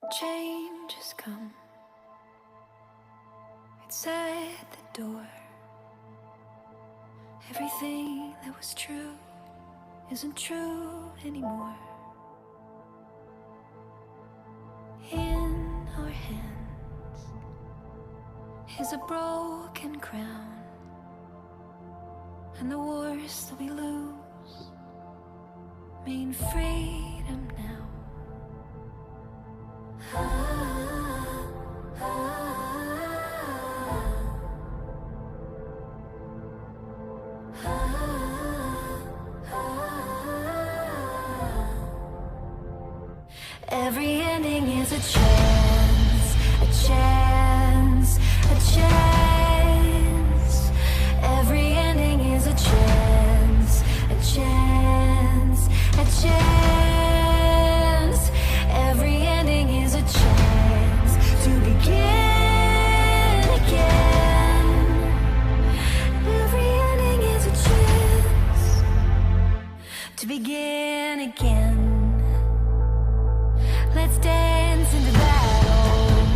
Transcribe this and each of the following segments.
Change has come. It's at the door. Everything that was true isn't true anymore. In our hands is a broken crown, and the wars that we lose mean freedom now. Every ending is a chance, a chance, a chance. Every ending is a chance, a chance, a chance. Every ending is a chance to begin again. Every ending is a chance to begin again. Let's dance into battle,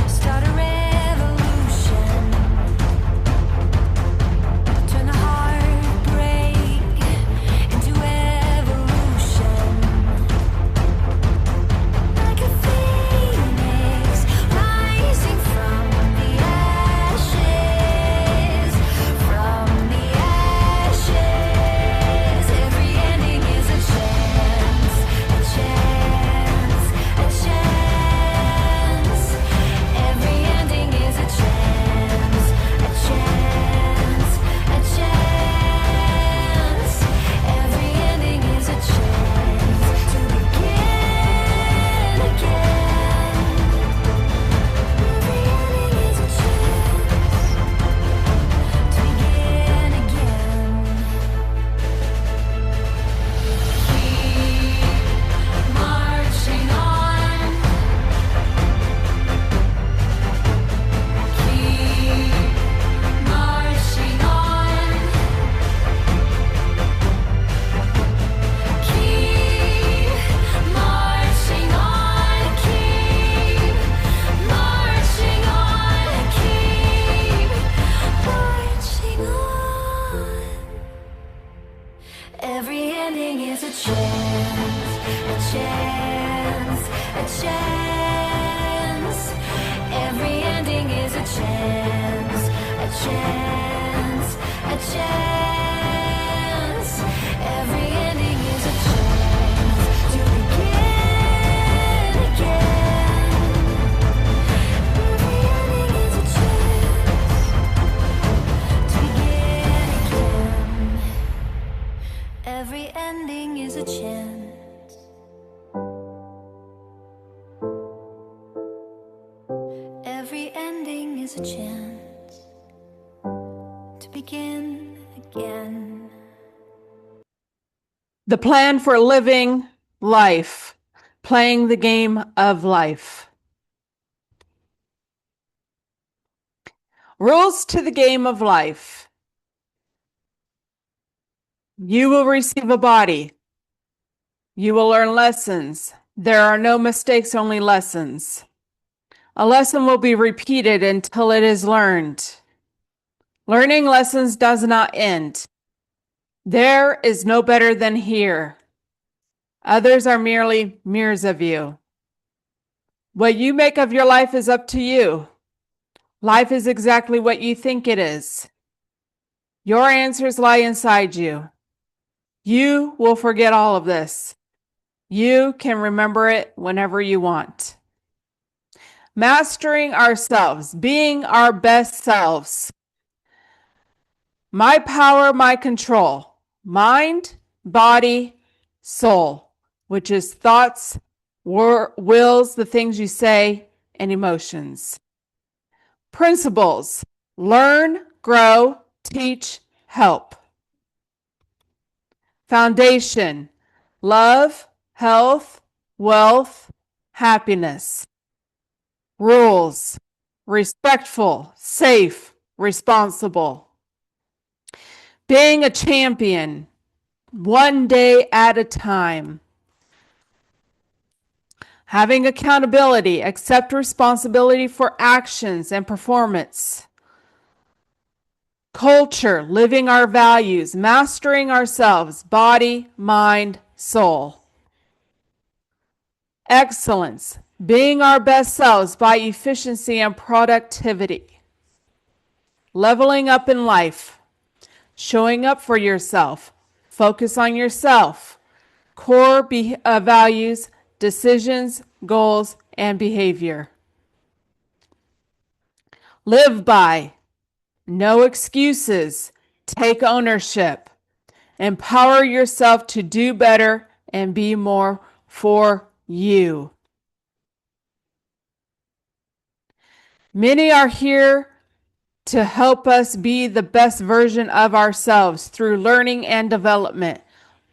start a revolution, turn the heartbreak into evolution. Like a phoenix rising from the ashes, from the ashes. Every ending is a chance, a chance, a chance. Every ending is a chance, a chance, a chance. Every ending is a chance to begin again. Every ending is a chance to begin again. Keep marching on. Keep marching on. Keep marching on. Keep marching on. Keep marching on. Every ending is a chance, a chance, a chance. Every ending is a chance, a chance, a chance. Every ending is a chance to begin again. Every ending is a chance to begin again. Every ending is a chance. Every ending is a chance to begin again. The plan for living life, playing the game of life. Rules to the game of life. You will receive a body. You will learn lessons. There are no mistakes, only lessons. A lesson will be repeated until it is learned. Learning lessons does not end. There is no better than here. Others are merely mirrors of you. What you make of your life is up to you. Life is exactly what you think it is. Your answers lie inside you. You will forget all of this. You can remember it whenever you want. Mastering ourselves, being our best selves. My power, my control. Mind, body, soul, which is thoughts, wills, the things you say, and emotions. Principles: learn, grow, teach, help. Foundation: love, health, wealth, happiness. Rules: respectful, safe, responsible. Being a champion, one day at a time. Having accountability, accept responsibility for actions and performance. Culture, living our values, mastering ourselves, body, mind, soul. Excellence, being our best selves by efficiency and productivity. Leveling up in life, showing up for yourself, focus on yourself, core values, decisions, goals, and behavior. Live by, no excuses, take ownership, empower yourself to do better and be more for you. Many are here to help us be the best version of ourselves through learning and development.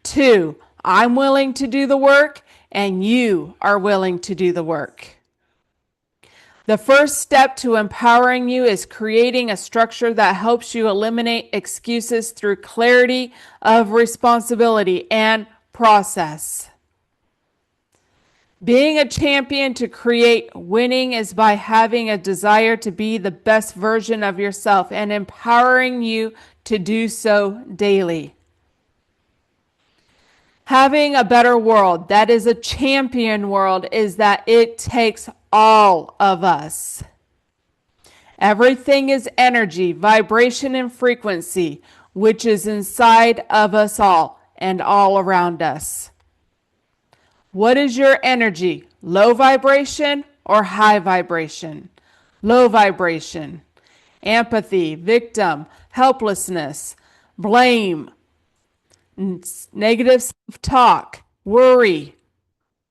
2, I'm willing to do the work and you are willing to do the work. The first step to empowering you is creating a structure that helps you eliminate excuses through clarity of responsibility and process. Being a champion to create winning is by having a desire to be the best version of yourself and empowering you to do so daily. Having a better world that is a champion world is that it takes all of us. Everything is energy, vibration, and frequency, which is inside of us all and all around us. What is your energy? Low vibration or high vibration? Low vibration. Empathy, victim, helplessness, blame, negative self-talk, worry,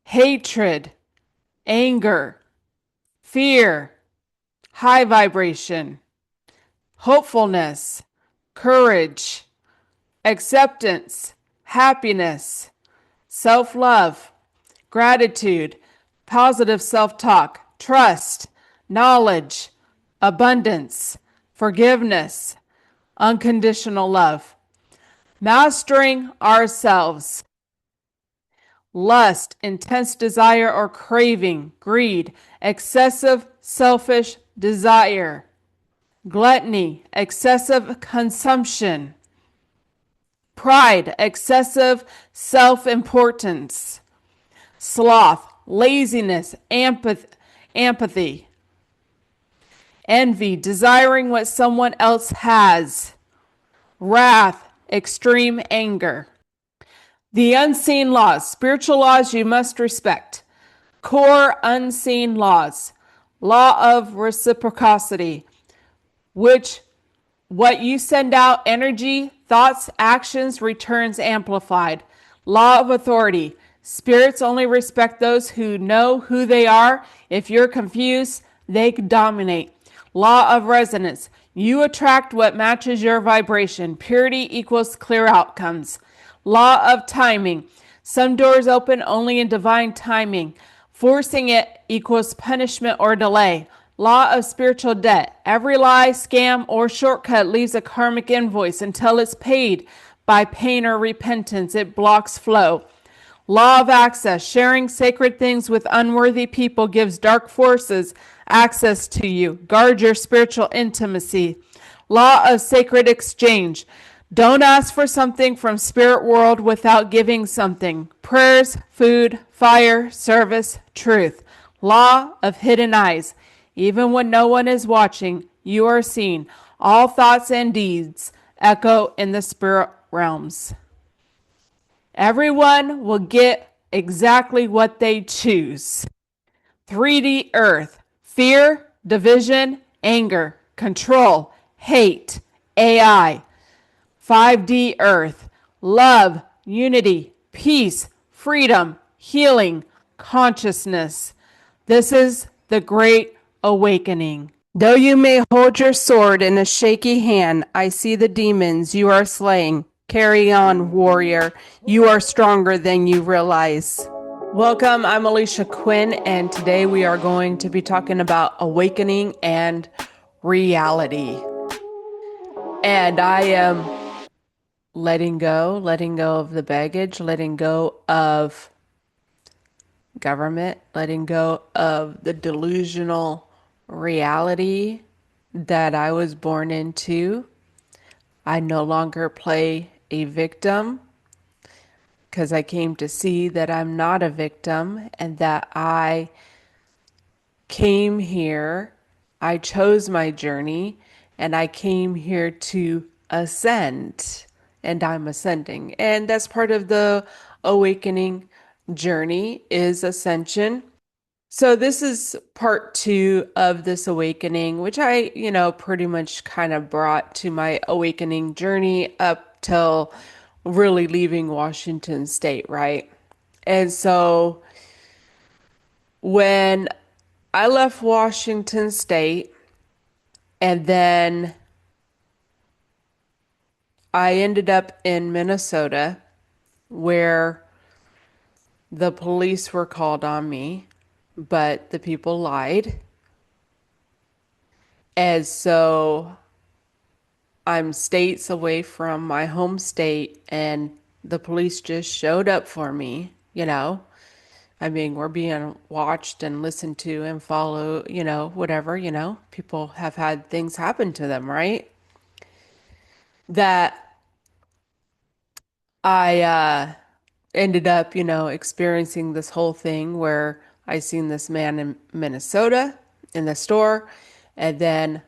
hatred, anger, fear. High vibration. Hopefulness, courage, acceptance, happiness, self-love, gratitude, positive self-talk, trust, knowledge, abundance, forgiveness, unconditional love. Mastering ourselves. Lust, intense desire or craving, greed, excessive selfish desire. Gluttony, excessive consumption. Pride, excessive self-importance. Sloth, laziness, empathy. Envy, desiring what someone else has. Wrath, extreme anger. The unseen laws, spiritual laws you must respect. Core unseen laws. Law of reciprocity, which what you send out, energy, thoughts, actions, returns amplified. Law of authority. Spirits only respect those who know who they are. If you're confused, they dominate. Law of resonance. You attract what matches your vibration. Purity equals clear outcomes. Law of timing. Some doors open only in divine timing. Forcing it equals punishment or delay. Law of spiritual debt. Every lie, scam, or shortcut leaves a karmic invoice until it's paid by pain or repentance. It blocks flow. Law of access. Sharing sacred things with unworthy people gives dark forces access to you. Guard your spiritual intimacy. Law of sacred exchange. Don't ask for something from spirit world without giving something. Prayers, food, fire, service, truth. Law of hidden eyes. Even when no one is watching, you are seen. All thoughts and deeds echo in the spirit realms. Everyone will get exactly what they choose. 3D earth. Fear, division, anger, control, hate, AI. 5D earth. Love, unity, peace, freedom, healing, consciousness. This is the great awakening. Though you may hold your sword in a shaky hand, I see the demons you are slaying. Carry on, warrior. You are stronger than you realize. Welcome, I'm Alisha Quinn, and today we are going to be talking about awakening and reality. And I am letting go of the baggage, letting go of government, letting go of the delusional reality that I was born into. I no longer play a victim because I came to see that I'm not a victim and that I came here, I chose my journey, and I came here to ascend, and I'm ascending. And that's part of the awakening journey is ascension. So this is part two of this awakening, which I, pretty much kind of brought to my awakening journey up till really leaving Washington State, right? And so when I left Washington State and then I ended up in Minnesota where the police were called on me, but the people lied. And so I'm states away from my home state, and the police just showed up for me. I mean, we're being watched and listened to and followed, whatever. People have had things happen to them, right? That I ended up, experiencing this whole thing where I seen this man in Minnesota in the store, and then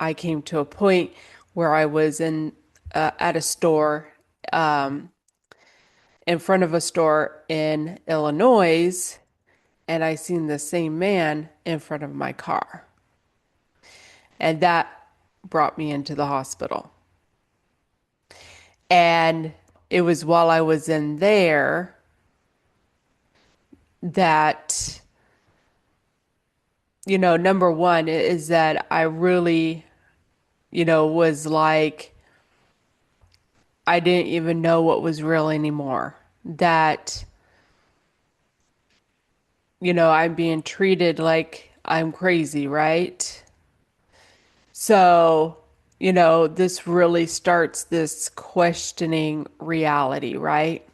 I came to a point where I was in at a store in front of a store in Illinois, and I seen the same man in front of my car, and that brought me into the hospital. And it was while I was in there that number one is that I really, was like, I didn't even know what was real anymore. That, I'm being treated like I'm crazy, right? So, this really starts this questioning reality, right?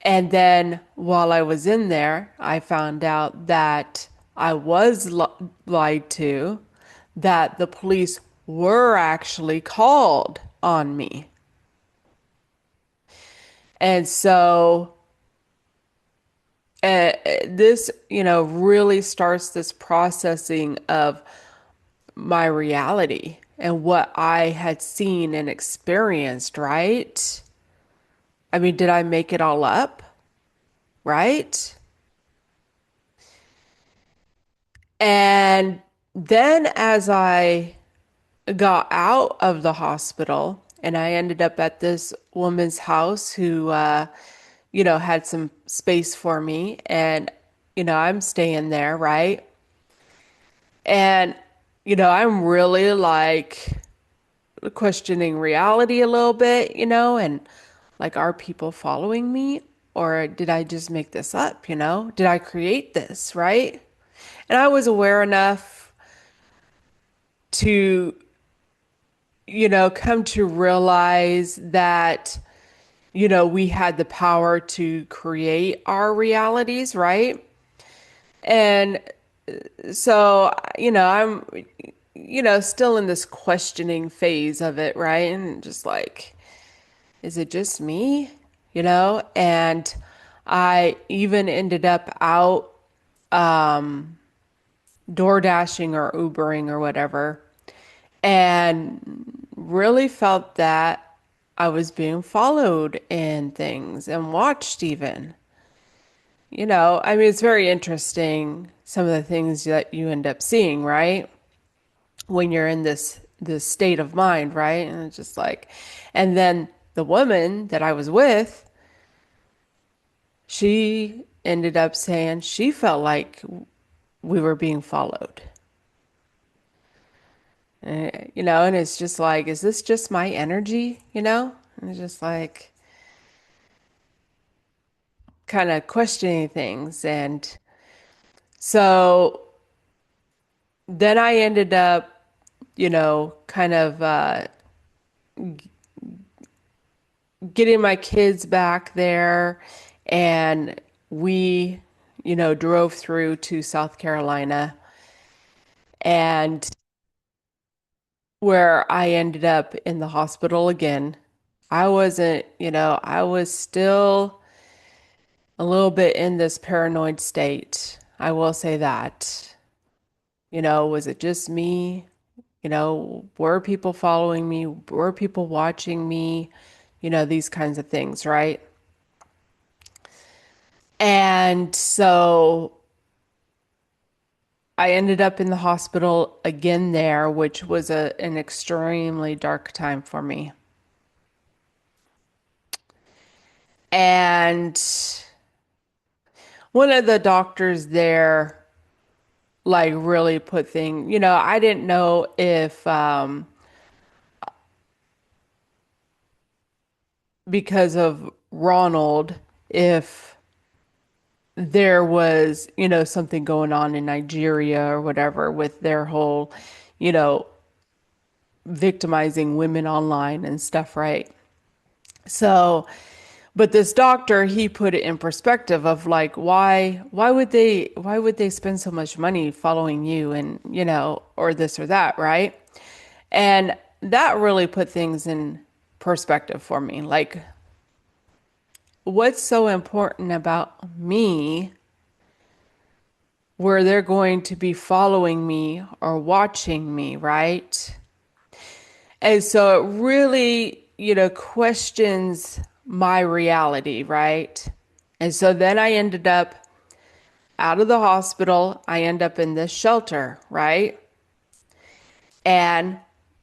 And then while I was in there, I found out that I was lied to, that the police were actually called on me. And so this, really starts this processing of my reality and what I had seen and experienced, right? I mean, did I make it all up? Right? And then as I got out of the hospital and I ended up at this woman's house who, had some space for me and, I'm staying there, right? And, I'm really like questioning reality a little bit, and like, are people following me? Or did I just make this up, Did I create this, right? And I was aware enough to, come to realize that, we had the power to create our realities, right? And so, I'm, still in this questioning phase of it, right? And just like, is it just me? And I even ended up out door dashing or Ubering or whatever, and really felt that I was being followed in things and watched even. I mean, it's very interesting some of the things that you end up seeing, right? When you're in this state of mind, right? And it's just like, and then the woman that I was with, she ended up saying she felt like we were being followed. And it's just like, is this just my energy? And it's just like kind of questioning things. And so then I ended up, kind of getting my kids back there. And we, drove through to South Carolina, and where I ended up in the hospital again. I wasn't, I was still a little bit in this paranoid state. I will say that. Was it just me? Were people following me? Were people watching me? These kinds of things, right? And so I ended up in the hospital again there, which was an extremely dark time for me. And one of the doctors there, like, really put I didn't know if, because of Ronald, if there was, something going on in Nigeria or whatever with their whole, you know, victimizing women online and stuff, right? So, but this doctor, he put it in perspective of like, why would they spend so much money following you and, or this or that, right? And that really put things in perspective for me. Like, what's so important about me where they're going to be following me or watching me, right? And so it really, questions my reality, right? And so then I ended up out of the hospital. I end up in this shelter, right? And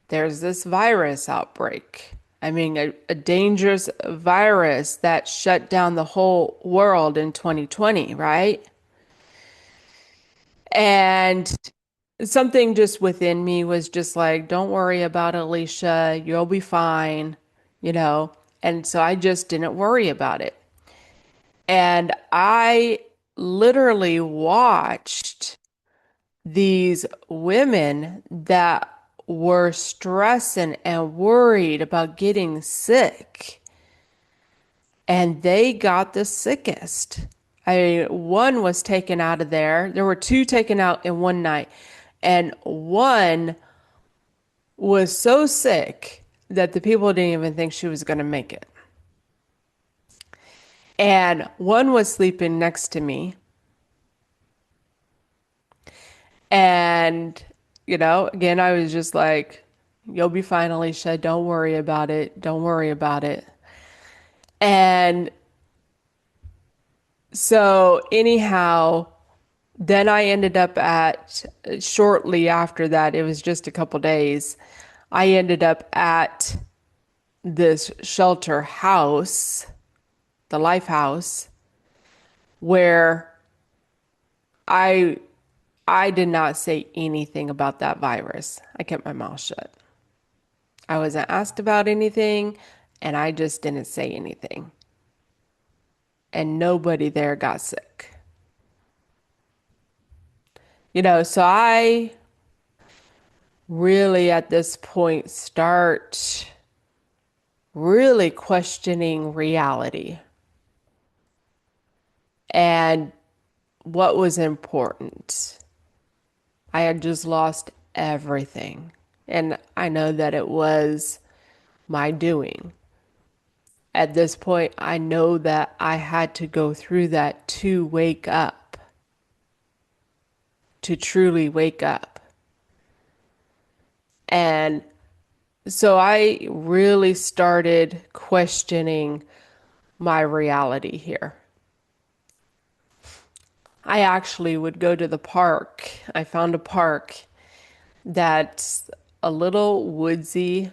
there's this virus outbreak. I mean, a dangerous virus that shut down the whole world in 2020, right? And something just within me was just like, don't worry about it, Alicia. You'll be fine, you know? And so I just didn't worry about it. And I literally watched these women that were stressing and worried about getting sick, and they got the sickest. One was taken out of there. There were two taken out in one night, and one was so sick that the people didn't even think she was going to make it. And one was sleeping next to me. And, again, I was just like, you'll be fine, Alicia. Don't worry about it. Don't worry about it. And so, anyhow, then I ended up shortly after that, it was just a couple days, I ended up at this shelter house, the Life House, where I I did not say anything about that virus. I kept my mouth shut. I wasn't asked about anything, and I just didn't say anything. And nobody there got sick. So I really at this point start really questioning reality and what was important. I had just lost everything. And I know that it was my doing. At this point, I know that I had to go through that to wake up, to truly wake up. And so I really started questioning my reality here. I actually would go to the park. I found a park that's a little woodsy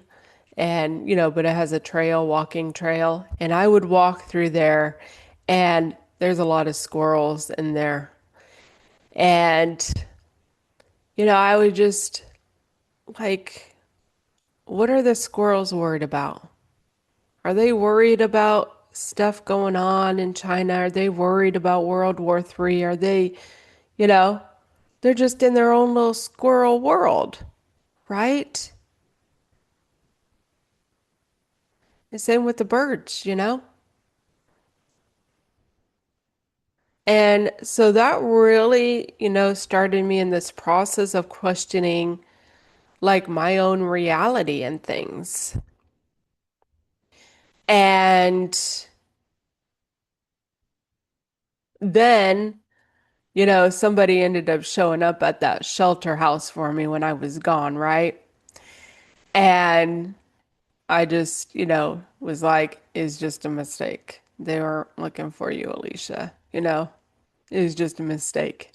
and, but it has a trail, walking trail. And I would walk through there, and there's a lot of squirrels in there. And, I would just like, what are the squirrels worried about? Are they worried about stuff going on in China? Are they worried about World War III? Are they, you know, they're just in their own little squirrel world, right? The same with the birds. And so that really, started me in this process of questioning like my own reality and things. And then, somebody ended up showing up at that shelter house for me when I was gone, right? And I just, was like, it's just a mistake. They weren't looking for you, Alicia. It was just a mistake.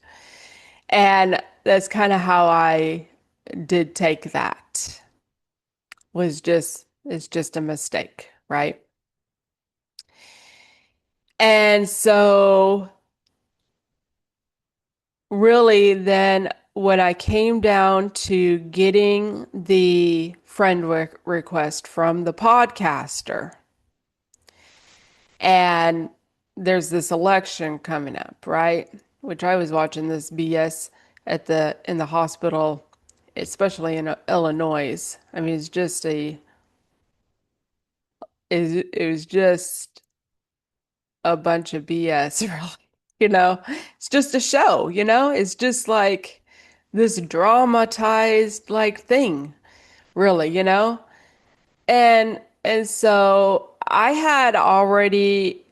And that's kind of how I did take that. It's just a mistake, right? And so really then when I came down to getting the friend request from the podcaster, and there's this election coming up, right? Which I was watching this BS in the hospital, especially in Illinois. I mean, it was just a bunch of BS, really. It's just a show, It's just like this dramatized like thing, really, And so I had already,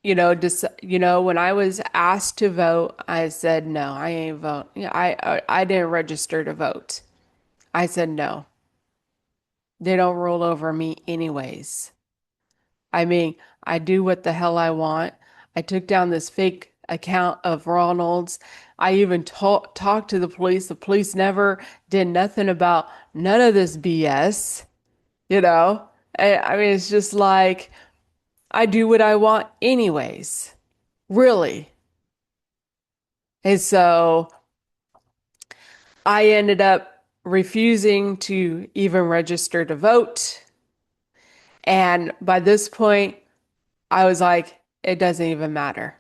when I was asked to vote, I said no, I ain't vote. I didn't register to vote. I said no. They don't rule over me anyways. I mean, I do what the hell I want. I took down this fake account of Ronald's. I even talked to the police. The police never did nothing about none of this BS, you know? I mean, it's just like I do what I want anyways, really. And so I ended up refusing to even register to vote. And by this point, I was like, it doesn't even matter.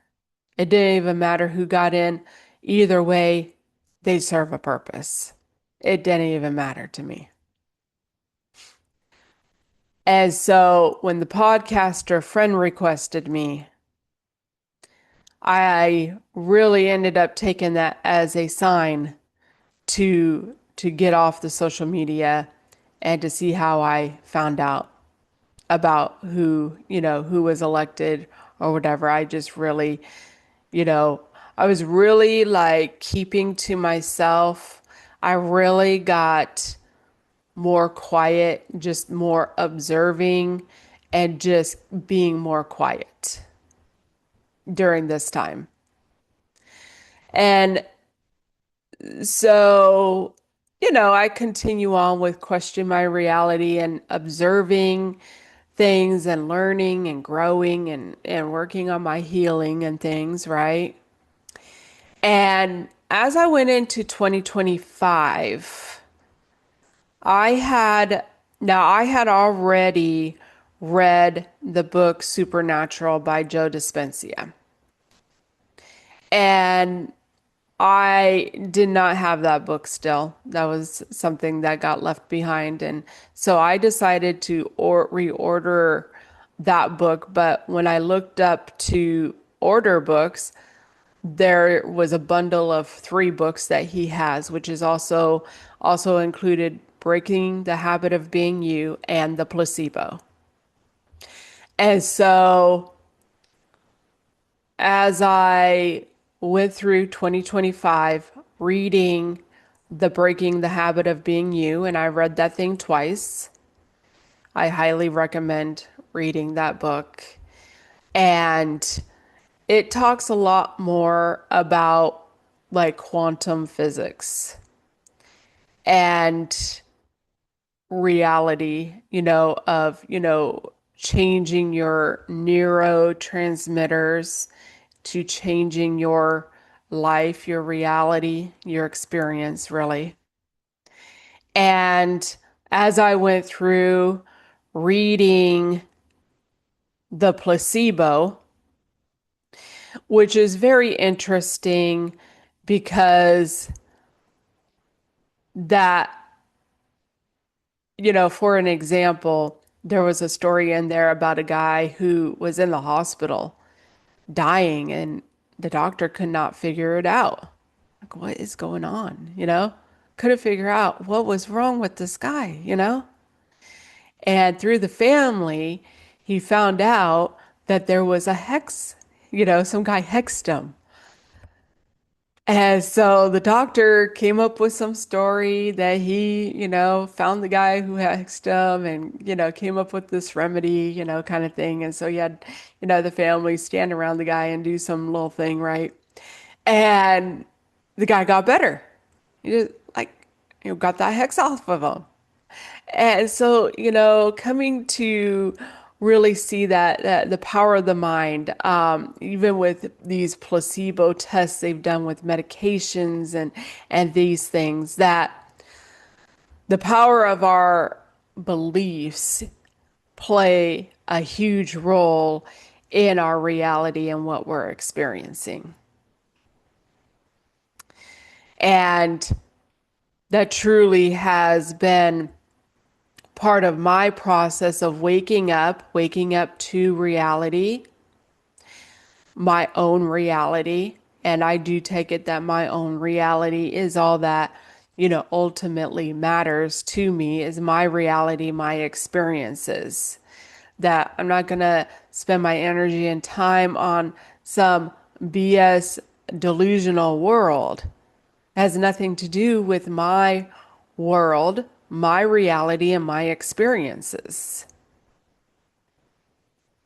It didn't even matter who got in. Either way, they serve a purpose. It didn't even matter to me. And so when the podcaster friend requested me, I really ended up taking that as a sign to get off the social media and to see how I found out about who was elected or whatever. I just really, you know, I was really like keeping to myself. I really got more quiet, just more observing and just being more quiet during this time. And so, I continue on with question my reality and observing things and learning and growing and working on my healing and things, right? And as I went into 2025, I had already read the book Supernatural by Joe Dispenza. And I did not have that book still. That was something that got left behind. And so I decided to reorder that book. But when I looked up to order books, there was a bundle of three books that he has, which is also included Breaking the Habit of Being You and The Placebo. And so as I went through 2025 reading The Breaking the Habit of Being You, and I read that thing twice. I highly recommend reading that book. And it talks a lot more about like quantum physics and reality, changing your neurotransmitters to changing your life, your reality, your experience, really. And as I went through reading The Placebo, which is very interesting because that, for an example, there was a story in there about a guy who was in the hospital dying and the doctor could not figure it out. Like, what is going on? Couldn't figure out what was wrong with this guy. And through the family, he found out that there was a hex, some guy hexed him. And so the doctor came up with some story that he, found the guy who hexed him and, came up with this remedy, kind of thing. And so he had, the family stand around the guy and do some little thing, right? And the guy got better. He just like, got that hex off of him. And so, coming to really see that the power of the mind, even with these placebo tests they've done with medications and these things, that the power of our beliefs play a huge role in our reality and what we're experiencing. And that truly has been part of my process of waking up to reality, my own reality. And I do take it that my own reality is all that, ultimately matters to me, is my reality, my experiences. That I'm not going to spend my energy and time on some BS delusional world. It has nothing to do with my world, my reality, and my experiences.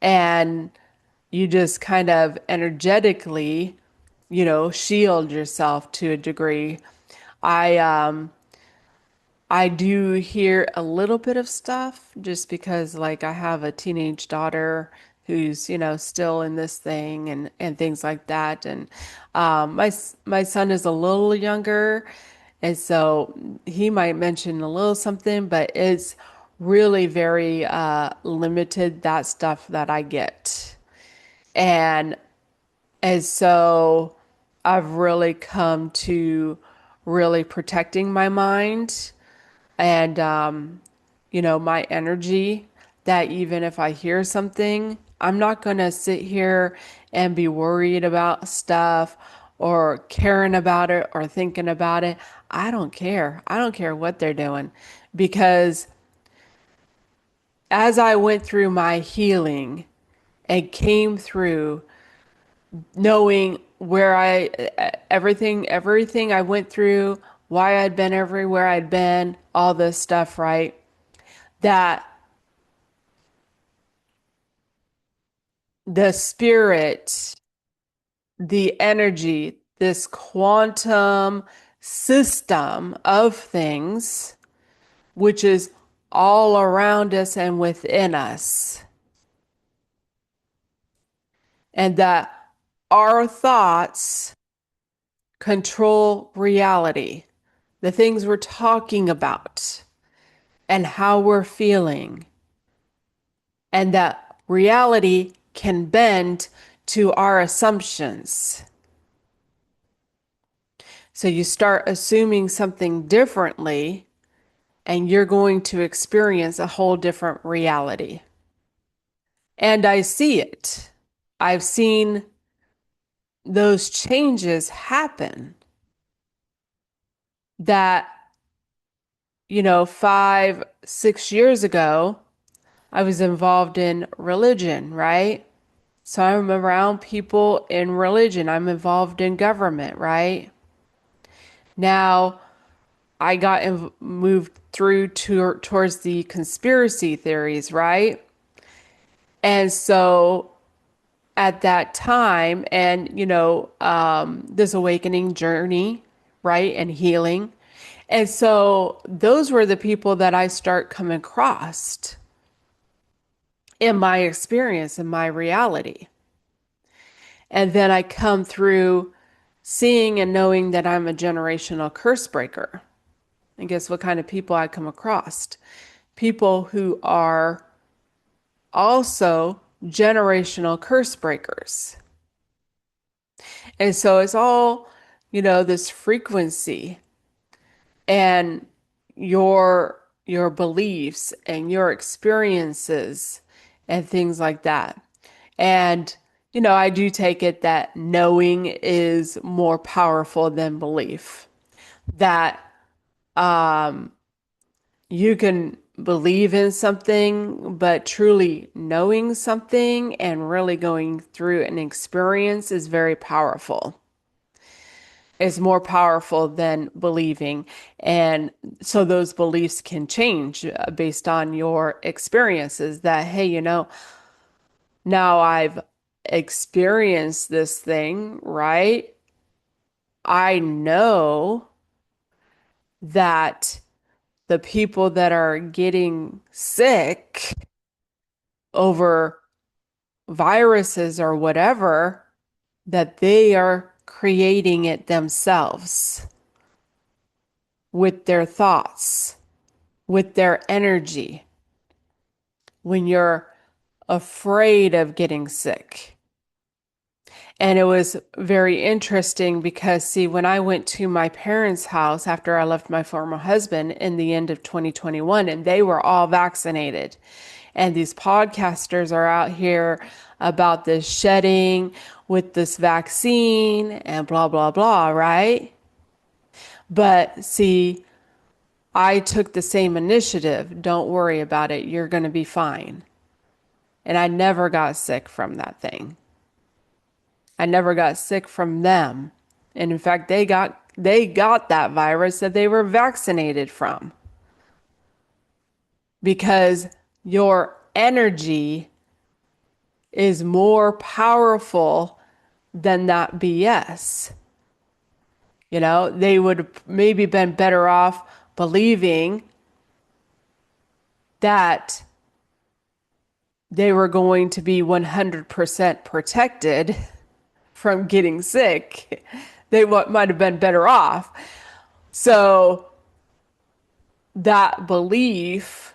And you just kind of energetically, shield yourself to a degree. I do hear a little bit of stuff just because like I have a teenage daughter who's, still in this thing and things like that. And my son is a little younger, and so he might mention a little something, but it's really very limited, that stuff that I get. And and so I've really come to really protecting my mind and my energy, that even if I hear something, I'm not going to sit here and be worried about stuff or caring about it or thinking about it. I don't care what they're doing, because as I went through my healing and came through knowing where everything I went through, why I'd been everywhere I'd been, all this stuff, right? That the spirit, the energy, this quantum system of things, which is all around us and within us, and that our thoughts control reality, the things we're talking about, and how we're feeling, and that reality can bend to our assumptions. So you start assuming something differently, and you're going to experience a whole different reality. And I see it. I've seen those changes happen that, 5, 6 years ago, I was involved in religion, right? So I'm around people in religion. I'm involved in government, right? Now, I got moved through towards the conspiracy theories, right? And so at that time, and this awakening journey, right, and healing. And so those were the people that I start coming across in my experience, in my reality. And then I come through seeing and knowing that I'm a generational curse breaker. And guess what kind of people I come across? People who are also generational curse breakers. And so it's all, this frequency and your beliefs and your experiences and things like that. And I do take it that knowing is more powerful than belief. That um, you can believe in something, but truly knowing something and really going through an experience is very powerful. It's more powerful than believing. And so those beliefs can change based on your experiences that, hey, now I've experienced this thing, right? I know that the people that are getting sick over viruses or whatever, that they are creating it themselves with their thoughts, with their energy. When you're afraid of getting sick. And it was very interesting because, see, when I went to my parents' house after I left my former husband in the end of 2021, and they were all vaccinated, and these podcasters are out here about this shedding with this vaccine and blah, blah, blah, right? But see, I took the same initiative. Don't worry about it. You're going to be fine. And I never got sick from that thing. I never got sick from them. And in fact, they got that virus that they were vaccinated from. Because your energy is more powerful than that BS. They would maybe been better off believing that they were going to be 100% protected from getting sick. They might have been better off. So that belief,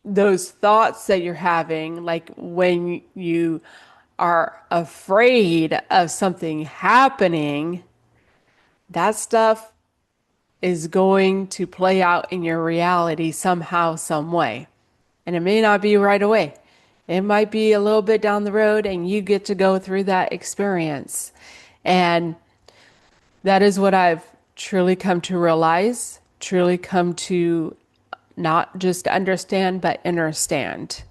those thoughts that you're having, like when you are afraid of something happening, that stuff is going to play out in your reality somehow, some way. And it may not be right away. It might be a little bit down the road and you get to go through that experience. And that is what I've truly come to realize, truly come to not just understand, but understand.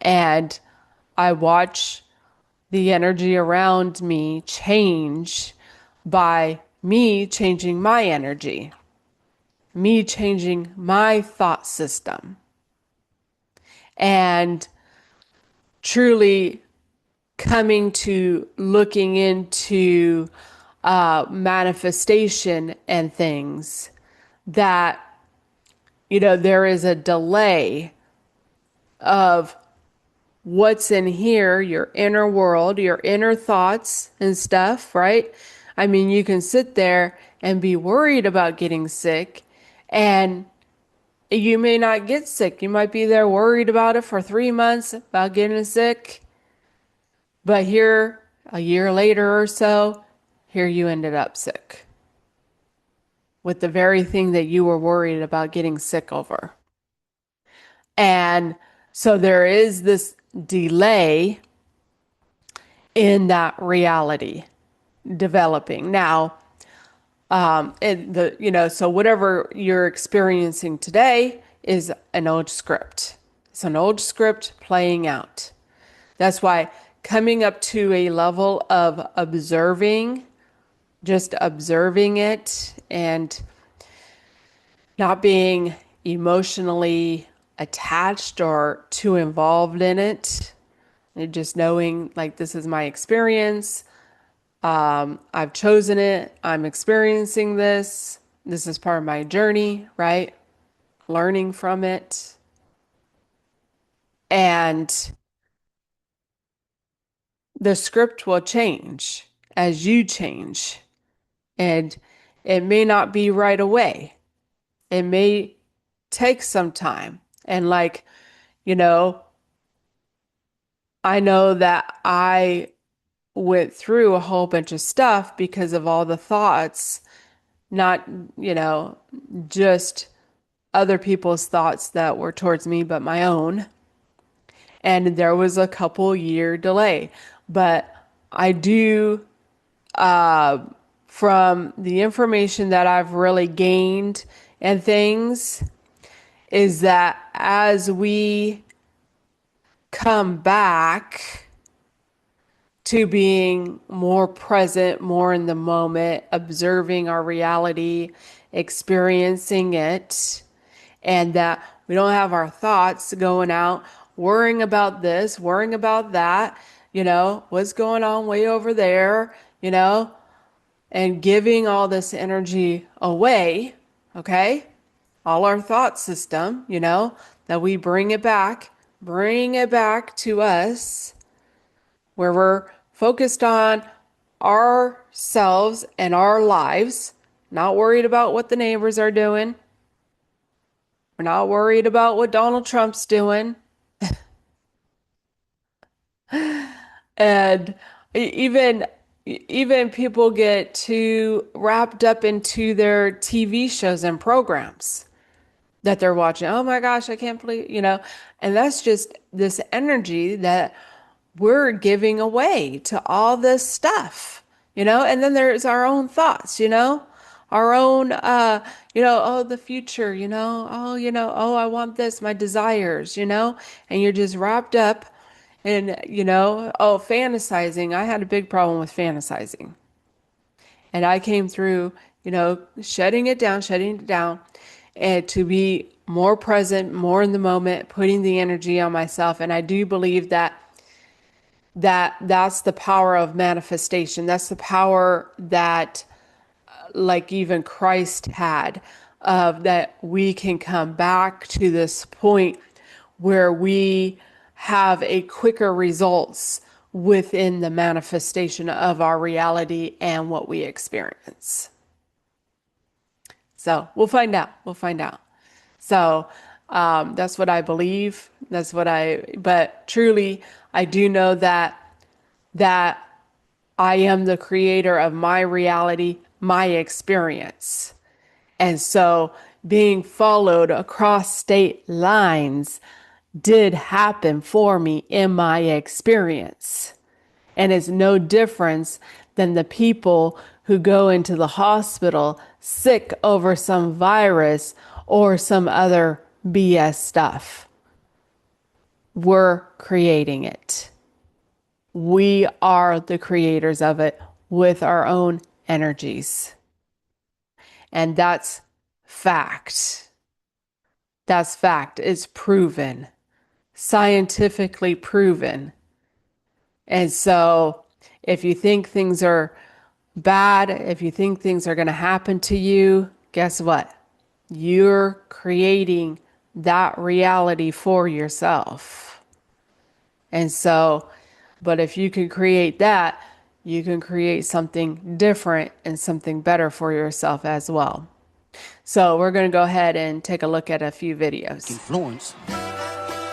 And I watch the energy around me change by me changing my energy, me changing my thought system, and truly coming to looking into manifestation and things that, there is a delay of what's in here, your inner world, your inner thoughts and stuff, right? I mean, you can sit there and be worried about getting sick, and you may not get sick. You might be there worried about it for 3 months, about getting sick. But here, a year later or so, here you ended up sick with the very thing that you were worried about getting sick over. And so there is this delay in that reality developing. Now, so whatever you're experiencing today is an old script. It's an old script playing out. That's why coming up to a level of observing, just observing it and not being emotionally attached or too involved in it, and just knowing like this is my experience. I've chosen it. I'm experiencing this. This is part of my journey, right? Learning from it. And the script will change as you change. And it may not be right away. It may take some time. And I know that I went through a whole bunch of stuff because of all the thoughts, not, just other people's thoughts that were towards me, but my own. And there was a couple year delay. But I do, from the information that I've really gained and things, is that as we come back to being more present, more in the moment, observing our reality, experiencing it, and that we don't have our thoughts going out, worrying about this, worrying about that, what's going on way over there, and giving all this energy away, okay? All our thought system, that we bring it back to us, where we're focused on ourselves and our lives, not worried about what the neighbors are doing. We're not worried about what Donald Trump's doing. And even people get too wrapped up into their TV shows and programs that they're watching. Oh my gosh, I can't believe, and that's just this energy that we're giving away to all this stuff, and then there's our own thoughts, our own, oh, the future, oh, I want this, my desires, and you're just wrapped up in, oh, fantasizing. I had a big problem with fantasizing. And I came through, shutting it down, and to be more present, more in the moment, putting the energy on myself. And I do believe that's the power of manifestation. That's the power that like even Christ had, of that we can come back to this point where we have a quicker results within the manifestation of our reality and what we experience. So we'll find out. So that's what I believe. But truly, I do know that I am the creator of my reality, my experience. And so being followed across state lines did happen for me in my experience. And it's no difference than the people who go into the hospital sick over some virus or some other BS stuff. We're creating it. We are the creators of it with our own energies. And that's fact. That's fact. It's proven. Scientifically proven. And so if you think things are bad, if you think things are going to happen to you, guess what? You're creating that reality for yourself. And so, but if you can create that, you can create something different and something better for yourself as well. So we're going to go ahead and take a look at a few videos. Influence.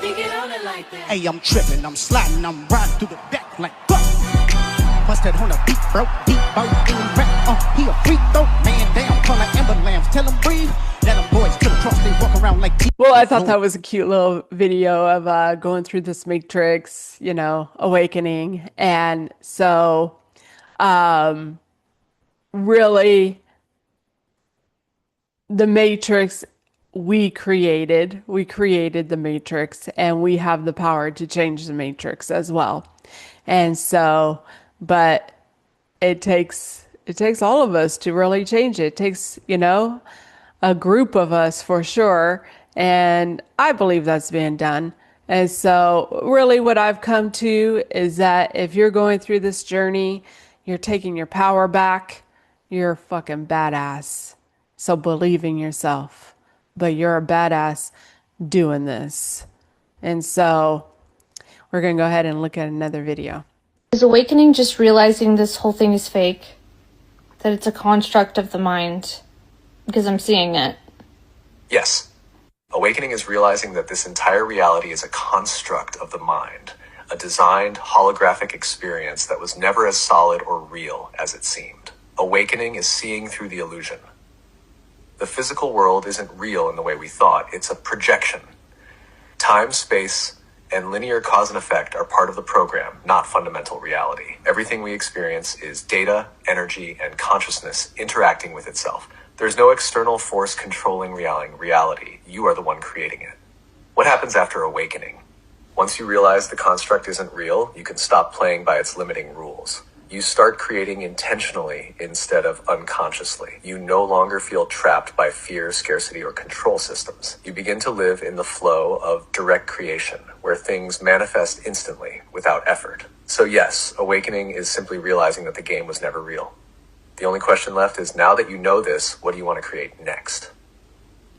Hey, I'm tripping, I'm sliding, I'm riding through the back like busted on a beat, bro, deep boat in the rap. He a freak though, man down, call like Amber Lambs, tell him breathe. Let them boys kill across, they walk around like. Well, I thought that was a cute little video of going through this matrix, awakening. And so, really, the matrix we created the matrix, and we have the power to change the matrix as well. And so, but it takes all of us to really change it. It takes, a group of us for sure. And I believe that's being done. And so really what I've come to is that if you're going through this journey, you're taking your power back, you're fucking badass. So believe in yourself, but you're a badass doing this. And so we're going to go ahead and look at another video. Is awakening just realizing this whole thing is fake? That it's a construct of the mind? Because I'm seeing it. Yes. Awakening is realizing that this entire reality is a construct of the mind, a designed holographic experience that was never as solid or real as it seemed. Awakening is seeing through the illusion. The physical world isn't real in the way we thought. It's a projection. Time, space, and linear cause and effect are part of the program, not fundamental reality. Everything we experience is data, energy, and consciousness interacting with itself. There's no external force controlling reality. You are the one creating it. What happens after awakening? Once you realize the construct isn't real, you can stop playing by its limiting rules. You start creating intentionally instead of unconsciously. You no longer feel trapped by fear, scarcity, or control systems. You begin to live in the flow of direct creation, where things manifest instantly, without effort. So yes, awakening is simply realizing that the game was never real. The only question left is, now that you know this, what do you want to create next?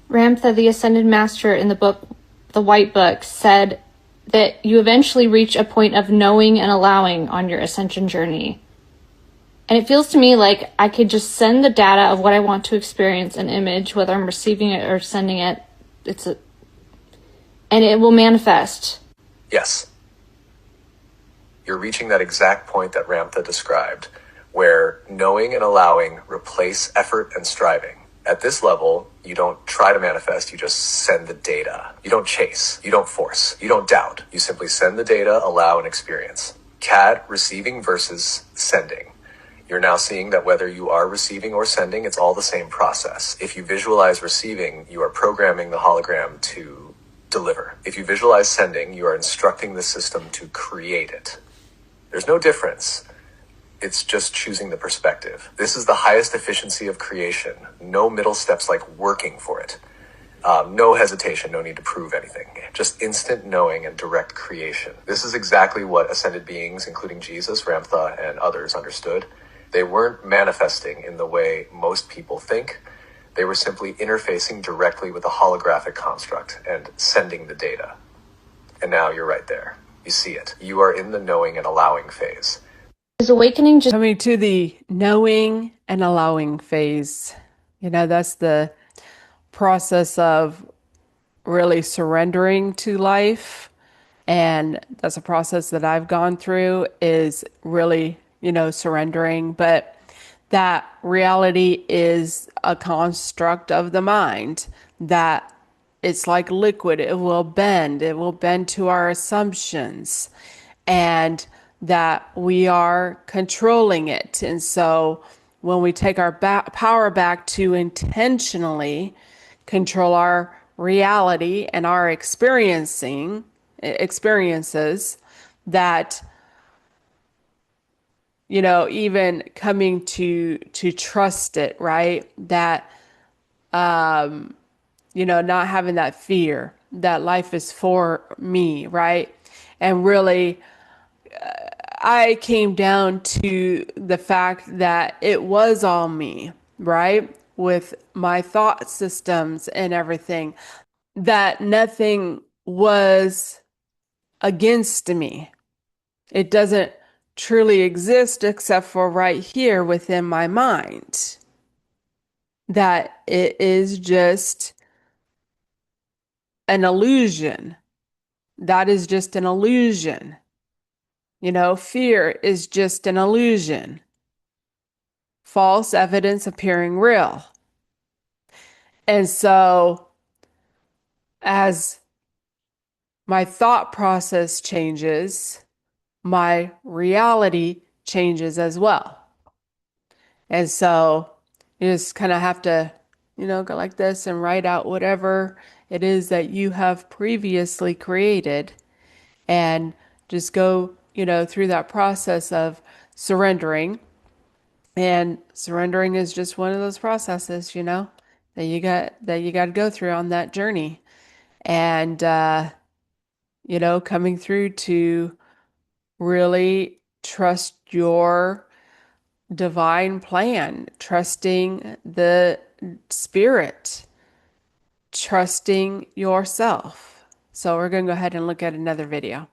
Ramtha, the Ascended Master in the book, The White Book, said that you eventually reach a point of knowing and allowing on your ascension journey. And it feels to me like I could just send the data of what I want to experience, an image, whether I'm receiving it or sending it, and it will manifest. Yes. You're reaching that exact point that Ramtha described, where knowing and allowing replace effort and striving. At this level, you don't try to manifest, you just send the data. You don't chase, you don't force, you don't doubt. You simply send the data, allow, and experience. CAD, receiving versus sending. You're now seeing that whether you are receiving or sending, it's all the same process. If you visualize receiving, you are programming the hologram to deliver. If you visualize sending, you are instructing the system to create it. There's no difference. It's just choosing the perspective. This is the highest efficiency of creation. No middle steps like working for it. No hesitation, no need to prove anything. Just instant knowing and direct creation. This is exactly what ascended beings, including Jesus, Ramtha, and others understood. They weren't manifesting in the way most people think. They were simply interfacing directly with a holographic construct and sending the data. And now you're right there. You see it. You are in the knowing and allowing phase. Is awakening just Coming to the knowing and allowing phase. That's the process of really surrendering to life. And that's a process that I've gone through, is really, surrendering. But that reality is a construct of the mind, that it's like liquid. It will bend to our assumptions, and that we are controlling it. And so when we take our power back to intentionally control our reality and our experiences, that even coming to trust it, right? That not having that fear that life is for me, right? And really, I came down to the fact that it was all me, right? With my thought systems and everything, that nothing was against me. It doesn't truly exist except for right here within my mind. That it is just an illusion. That is just an illusion. Fear is just an illusion. False evidence appearing real. And so, as my thought process changes, my reality changes as well. And so, you just kind of have to, go like this and write out whatever it is that you have previously created, and just go through that process of surrendering. And surrendering is just one of those processes, that you got to go through on that journey. And coming through to really trust your divine plan, trusting the spirit, trusting yourself. So we're going to go ahead and look at another video.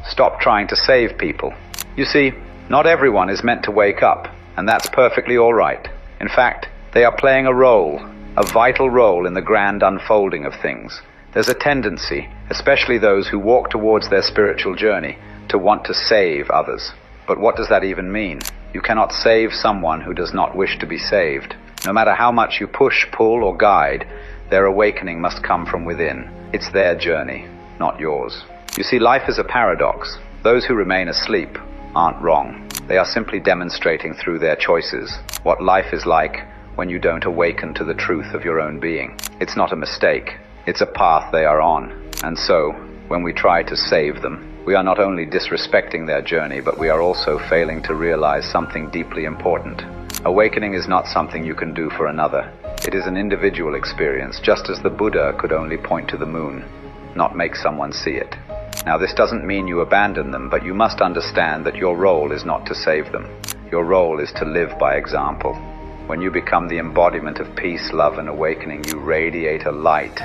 Stop trying to save people. You see, not everyone is meant to wake up, and that's perfectly all right. In fact, they are playing a role, a vital role in the grand unfolding of things. There's a tendency, especially those who walk towards their spiritual journey, to want to save others. But what does that even mean? You cannot save someone who does not wish to be saved. No matter how much you push, pull, or guide, their awakening must come from within. It's their journey, not yours. You see, life is a paradox. Those who remain asleep aren't wrong. They are simply demonstrating through their choices what life is like when you don't awaken to the truth of your own being. It's not a mistake. It's a path they are on. And so, when we try to save them, we are not only disrespecting their journey, but we are also failing to realize something deeply important. Awakening is not something you can do for another. It is an individual experience, just as the Buddha could only point to the moon, not make someone see it. Now, this doesn't mean you abandon them, but you must understand that your role is not to save them. Your role is to live by example. When you become the embodiment of peace, love, and awakening, you radiate a light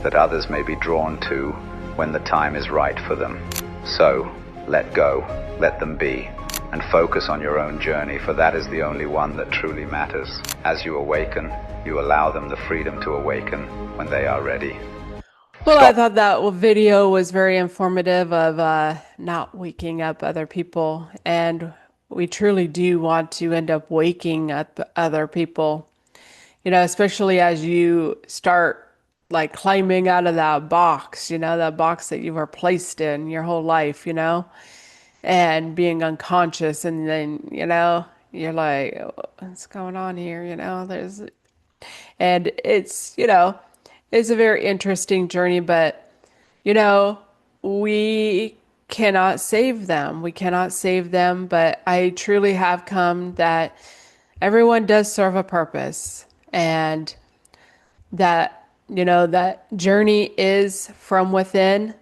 that others may be drawn to when the time is right for them. So, let go, let them be, and focus on your own journey, for that is the only one that truly matters. As you awaken, you allow them the freedom to awaken when they are ready. Well, I thought that video was very informative of not waking up other people. And we truly do want to end up waking up other people, especially as you start like climbing out of that box, that box that you were placed in your whole life, and being unconscious. And then, you're like, what's going on here? And it's a very interesting journey, but, we cannot save them. We cannot save them, but I truly have come that everyone does serve a purpose, and that, that journey is from within,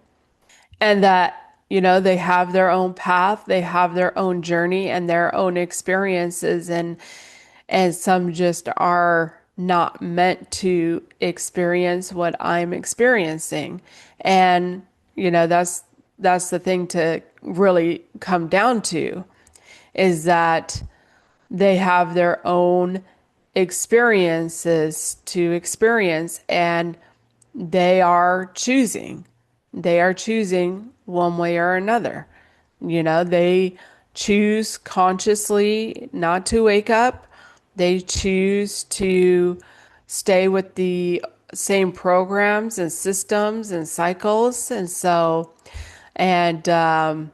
and that, they have their own path, they have their own journey and their own experiences, and some just are not meant to experience what I'm experiencing. And, that's the thing to really come down to, is that they have their own experiences to experience, and they are choosing one way or another. They choose consciously not to wake up. They choose to stay with the same programs and systems and cycles. And so the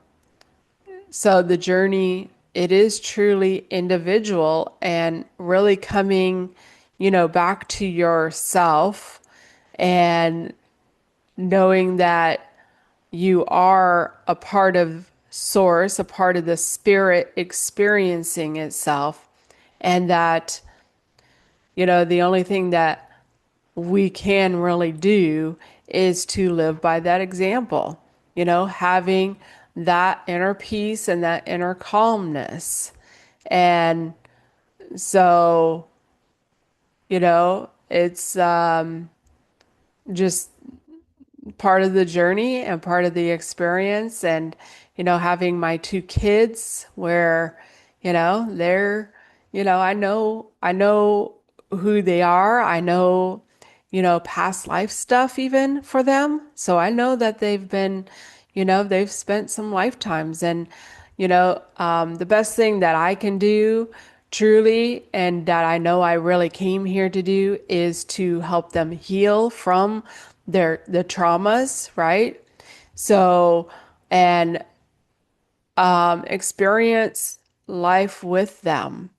journey, it is truly individual, and really coming, back to yourself and knowing that you are a part of source, a part of the spirit experiencing itself, and that, the only thing that we can really do is to live by that example, having that inner peace and that inner calmness. And so, it's just part of the journey and part of the experience. And, having my two kids where, they're, I know who they are. I know, past life stuff even for them. So I know that they've been, they've spent some lifetimes. And, the best thing that I can do truly, and that I know I really came here to do, is to help them heal from the traumas, right? So, and experience life with them.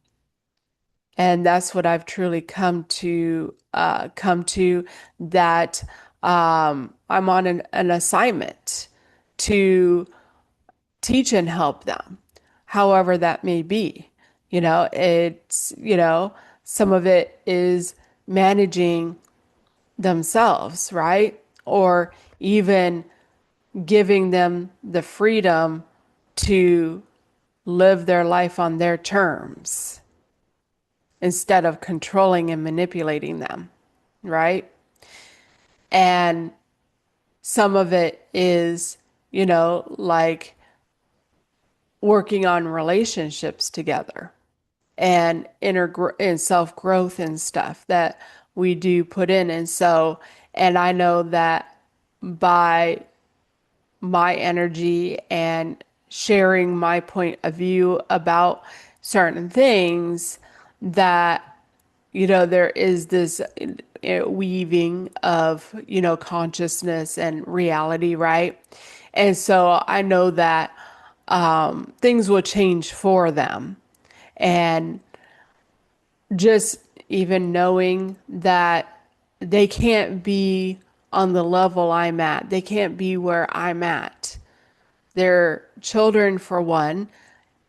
And that's what I've truly come to that I'm on an assignment to teach and help them, however that may be. It's, some of it is managing themselves, right? Or even giving them the freedom to live their life on their terms instead of controlling and manipulating them, right? And some of it is, like working on relationships together and and self-growth and stuff that we do put in. And so, and I know that by my energy and sharing my point of view about certain things, that, there is this weaving of, consciousness and reality, right? And so I know that things will change for them. And just even knowing that they can't be on the level I'm at, they can't be where I'm at. They're children, for one,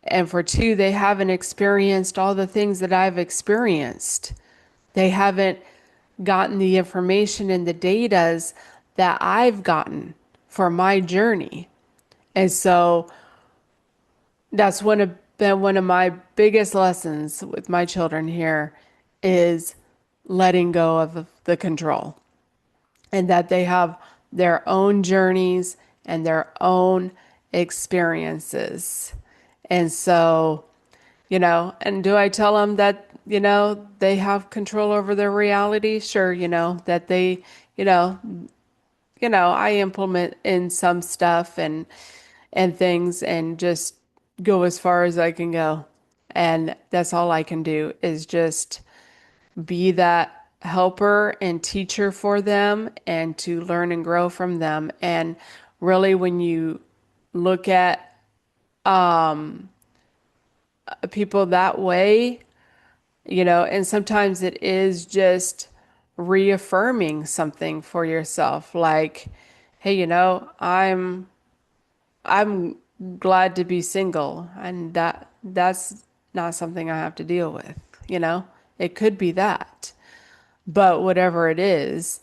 and for two, they haven't experienced all the things that I've experienced. They haven't gotten the information and the datas that I've gotten for my journey. And so that's been one of my biggest lessons with my children here is letting go of the control, and that they have their own journeys and their own experiences. And so, and do I tell them that, they have control over their reality? Sure, that they, I implement in some stuff and things and just go as far as I can go. And that's all I can do is just be that helper and teacher for them and to learn and grow from them. And really, when you look at people that way, and sometimes it is just reaffirming something for yourself, like, hey, I'm glad to be single, and that's not something I have to deal with. It could be that, but whatever it is,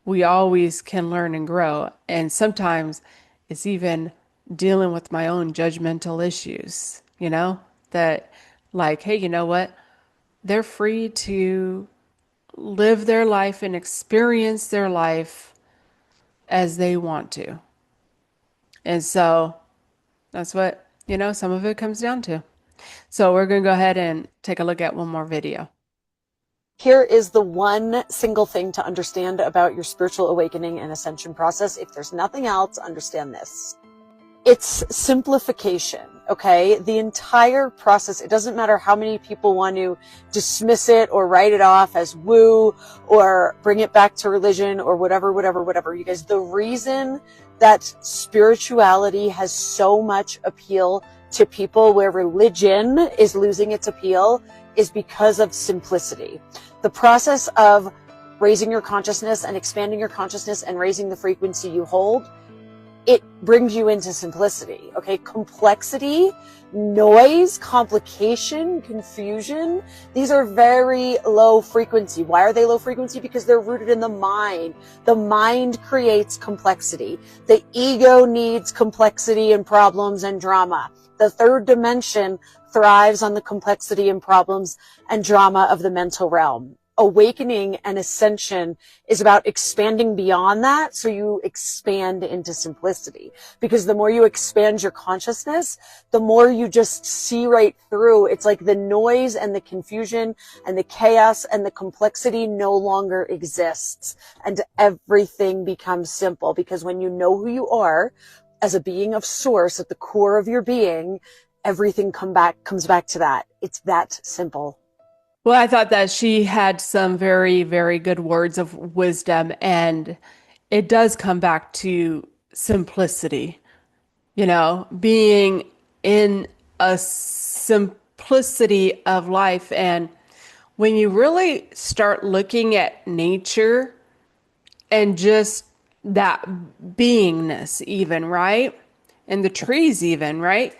we always can learn and grow. And sometimes it's even dealing with my own judgmental issues, that, like, hey, you know what? They're free to live their life and experience their life as they want to. And so that's what, some of it comes down to. So we're going to go ahead and take a look at one more video. Here is the one single thing to understand about your spiritual awakening and ascension process. If there's nothing else, understand this. It's simplification, okay? The entire process, it doesn't matter how many people want to dismiss it or write it off as woo or bring it back to religion or whatever. You guys, the reason that spirituality has so much appeal to people where religion is losing its appeal is because of simplicity. The process of raising your consciousness and expanding your consciousness and raising the frequency you hold, it brings you into simplicity, okay? Complexity, noise, complication, confusion, these are very low frequency. Why are they low frequency? Because they're rooted in the mind. The mind creates complexity. The ego needs complexity and problems and drama. The third dimension thrives on the complexity and problems and drama of the mental realm. Awakening and ascension is about expanding beyond that, so you expand into simplicity. Because the more you expand your consciousness, the more you just see right through. It's like the noise and the confusion and the chaos and the complexity no longer exists, and everything becomes simple. Because when you know who you are as a being of source at the core of your being, everything comes back to that. It's that simple. Well, I thought that she had some very, very good words of wisdom, and it does come back to simplicity, being in a simplicity of life. And when you really start looking at nature and just that beingness even, right? And the trees even, right?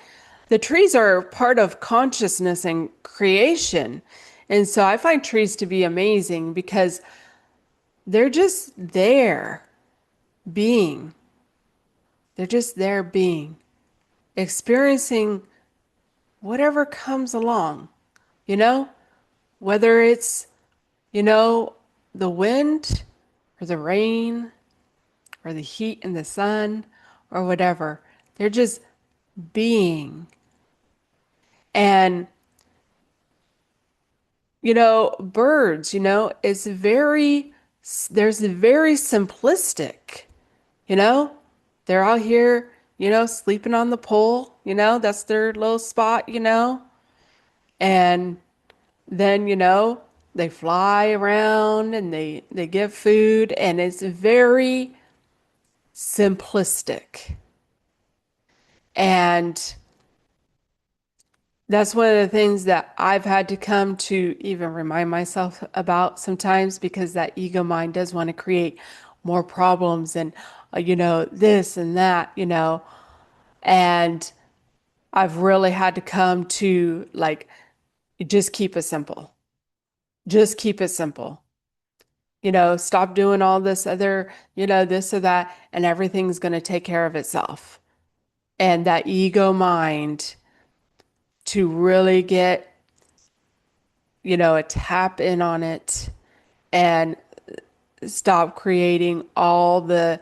The trees are part of consciousness and creation. And so I find trees to be amazing because they're just there being. They're just there being, experiencing whatever comes along, whether it's, the wind or the rain or the heat and the sun or whatever. They're just being. And birds, there's very simplistic, they're out here, sleeping on the pole, that's their little spot, and then, they fly around and they get food, and it's very simplistic. And that's one of the things that I've had to come to even remind myself about sometimes, because that ego mind does want to create more problems and, this and that, and I've really had to come to like, just keep it simple. Just keep it simple. Stop doing all this other, this or that, and everything's going to take care of itself. And that ego mind to really get, a tap in on it and stop creating all the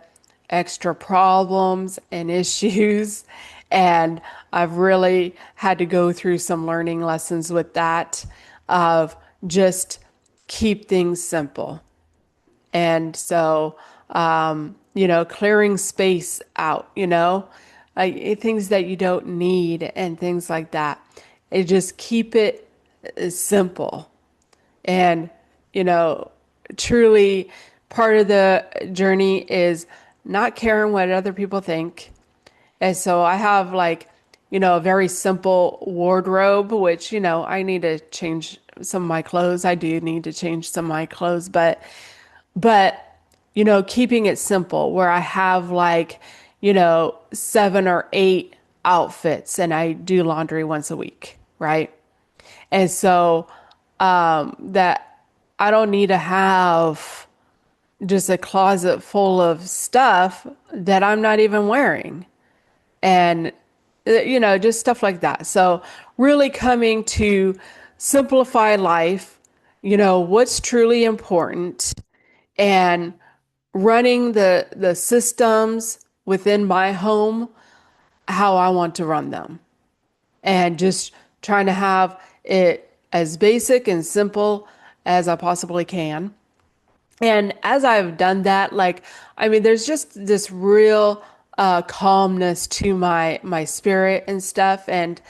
extra problems and issues. And I've really had to go through some learning lessons with that, of just keep things simple. And so, clearing space out, things that you don't need and things like that. And just keep it simple. And, truly part of the journey is not caring what other people think. And so I have a very simple wardrobe, which, I need to change some of my clothes. I do need to change some of my clothes, but keeping it simple, where I have 7 or 8 outfits, and I do laundry once a week, right? And so that I don't need to have just a closet full of stuff that I'm not even wearing. And, just stuff like that. So really coming to simplify life, what's truly important, and running the systems within my home how I want to run them, and just trying to have it as basic and simple as I possibly can. And as I've done that, there's just this real calmness to my spirit and stuff. And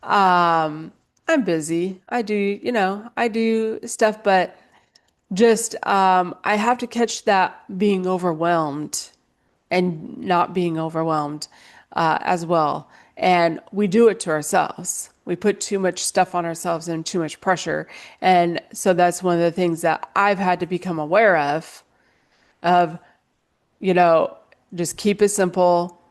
I'm busy. I do stuff, but just I have to catch that being overwhelmed and not being overwhelmed as well. And we do it to ourselves. We put too much stuff on ourselves and too much pressure. And so that's one of the things that I've had to become aware of, just keep it simple,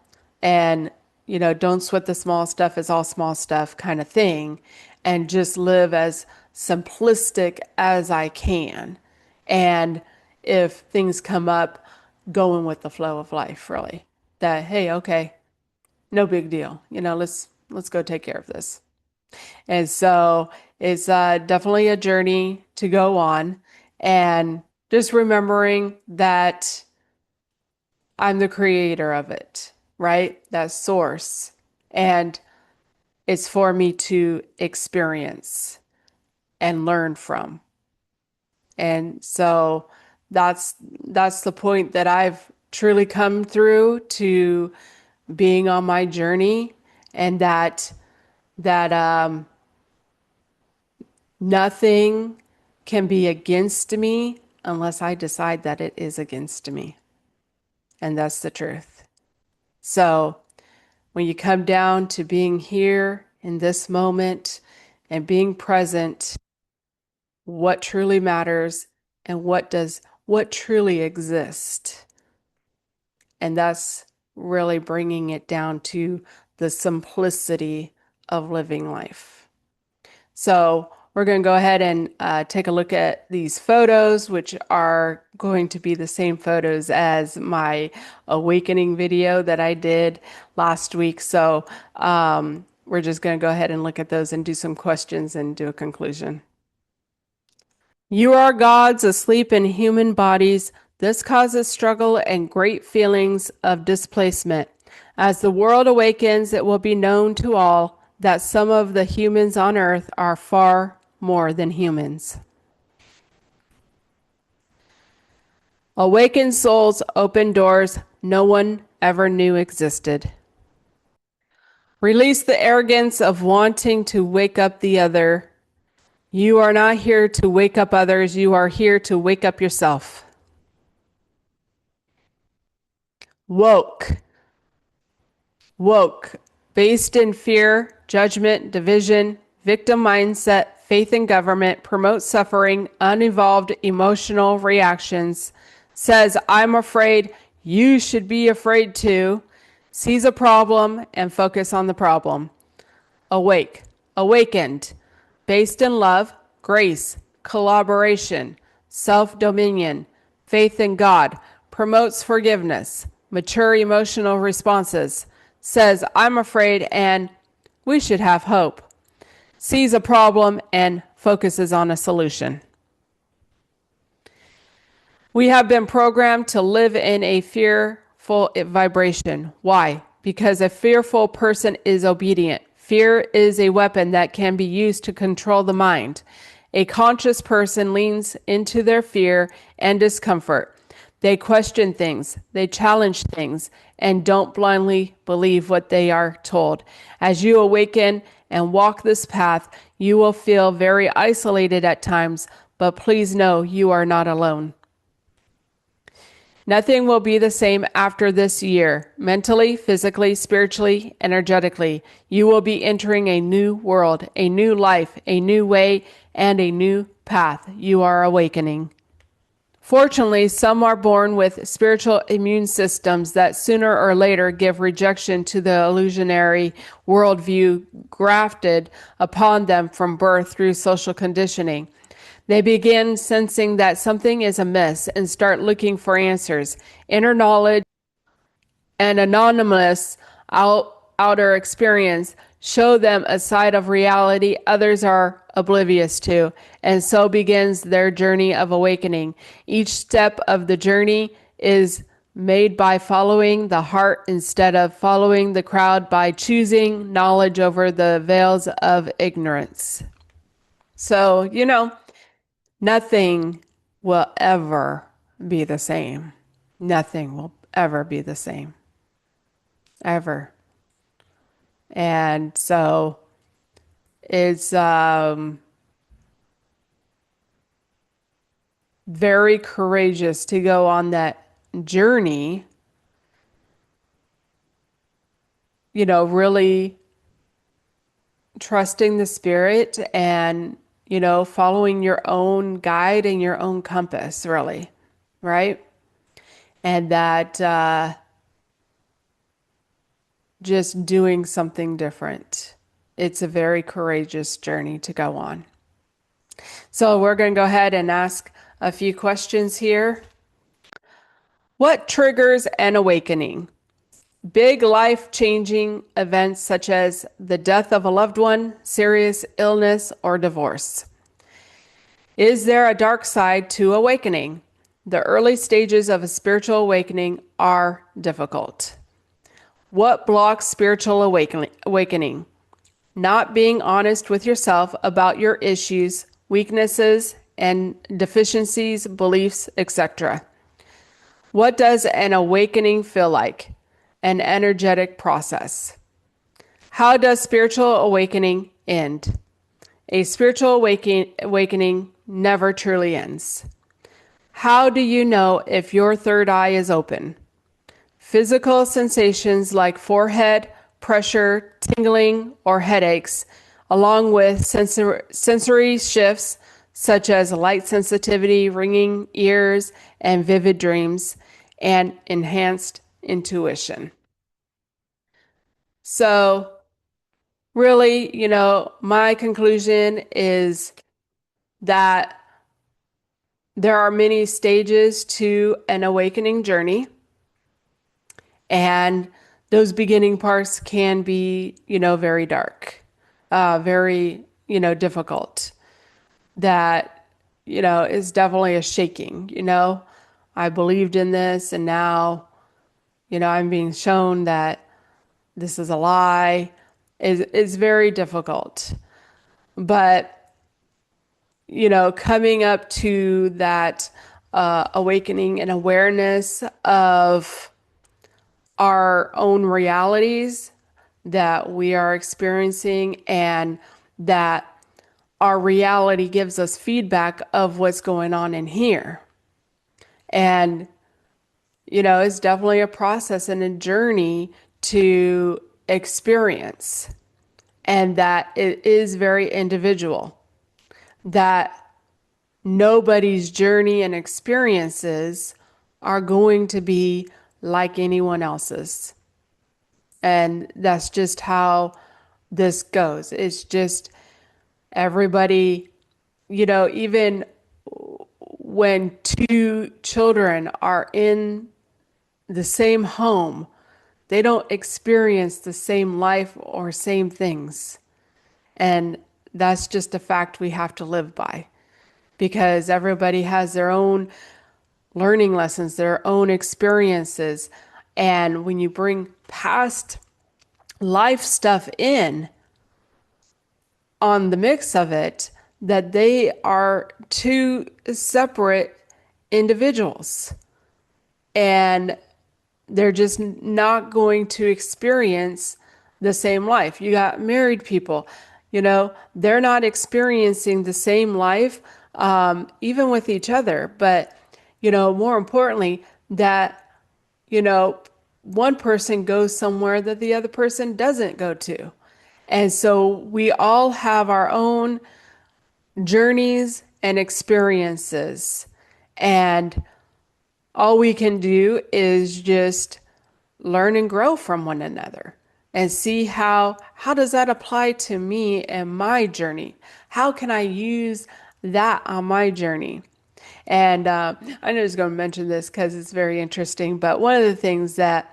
and, don't sweat the small stuff, it's all small stuff kind of thing, and just live as simplistic as I can. And if things come up, going with the flow of life, really. That, hey, okay, no big deal. Let's go take care of this. And so it's definitely a journey to go on, and just remembering that I'm the creator of it, right? That source. And it's for me to experience and learn from. And so that's the point that I've truly come through to being on my journey, and that nothing can be against me unless I decide that it is against me. And that's the truth. So when you come down to being here in this moment and being present, what truly matters and what truly exists. And that's really bringing it down to the simplicity of living life. So we're going to go ahead and take a look at these photos, which are going to be the same photos as my awakening video that I did last week. So we're just going to go ahead and look at those and do some questions and do a conclusion. You are gods asleep in human bodies. This causes struggle and great feelings of displacement. As the world awakens, it will be known to all that some of the humans on earth are far more than humans. Awakened souls open doors no one ever knew existed. Release the arrogance of wanting to wake up the other. You are not here to wake up others. You are here to wake up yourself. Woke. Woke. Based in fear, judgment, division, victim mindset, faith in government, promotes suffering, unevolved emotional reactions, says, I'm afraid, you should be afraid too, sees a problem and focus on the problem. Awake. Awakened. Based in love, grace, collaboration, self-dominion, faith in God, promotes forgiveness, mature emotional responses, says, I'm afraid and we should have hope, sees a problem and focuses on a solution. We have been programmed to live in a fearful vibration. Why? Because a fearful person is obedient. Fear is a weapon that can be used to control the mind. A conscious person leans into their fear and discomfort. They question things, they challenge things, and don't blindly believe what they are told. As you awaken and walk this path, you will feel very isolated at times, but please know you are not alone. Nothing will be the same after this year. Mentally, physically, spiritually, energetically, you will be entering a new world, a new life, a new way, and a new path. You are awakening. Fortunately, some are born with spiritual immune systems that sooner or later give rejection to the illusionary worldview grafted upon them from birth through social conditioning. They begin sensing that something is amiss and start looking for answers. Inner knowledge and anonymous outer experience show them a side of reality others are oblivious to, and so begins their journey of awakening. Each step of the journey is made by following the heart instead of following the crowd, by choosing knowledge over the veils of ignorance. So, nothing will ever be the same. Nothing will ever be the same. Ever. And so it's very courageous to go on that journey, really trusting the spirit and following your own guide and your own compass, really, right? And that just doing something different. It's a very courageous journey to go on. So we're going to go ahead and ask a few questions here. What triggers an awakening? Big life-changing events such as the death of a loved one, serious illness, or divorce. Is there a dark side to awakening? The early stages of a spiritual awakening are difficult. What blocks spiritual awakening? Not being honest with yourself about your issues, weaknesses, and deficiencies, beliefs, etc. What does an awakening feel like? An energetic process. How does spiritual awakening end? A spiritual awakening never truly ends. How do you know if your third eye is open? Physical sensations like forehead, pressure, tingling, or headaches, along with sensory shifts such as light sensitivity, ringing ears, and vivid dreams, and enhanced intuition. So really, my conclusion is that there are many stages to an awakening journey, and those beginning parts can be, very dark, very, difficult. That, is definitely a shaking, I believed in this, and now, I'm being shown that this is a lie. Is very difficult. But, coming up to that awakening and awareness of our own realities that we are experiencing, and that our reality gives us feedback of what's going on in here. And, it's definitely a process and a journey to experience. And that it is very individual. That nobody's journey and experiences are going to be like anyone else's. And that's just how this goes. It's just everybody, even when two children are in the same home, they don't experience the same life or same things. And that's just a fact we have to live by, because everybody has their own learning lessons, their own experiences. And when you bring past life stuff in on the mix of it, that they are two separate individuals. And they're just not going to experience the same life. You got married people, they're not experiencing the same life, even with each other. But, more importantly, that, one person goes somewhere that the other person doesn't go to. And so we all have our own journeys and experiences. And all we can do is just learn and grow from one another and see how does that apply to me and my journey? How can I use that on my journey? And I was going to mention this because it's very interesting, but one of the things that,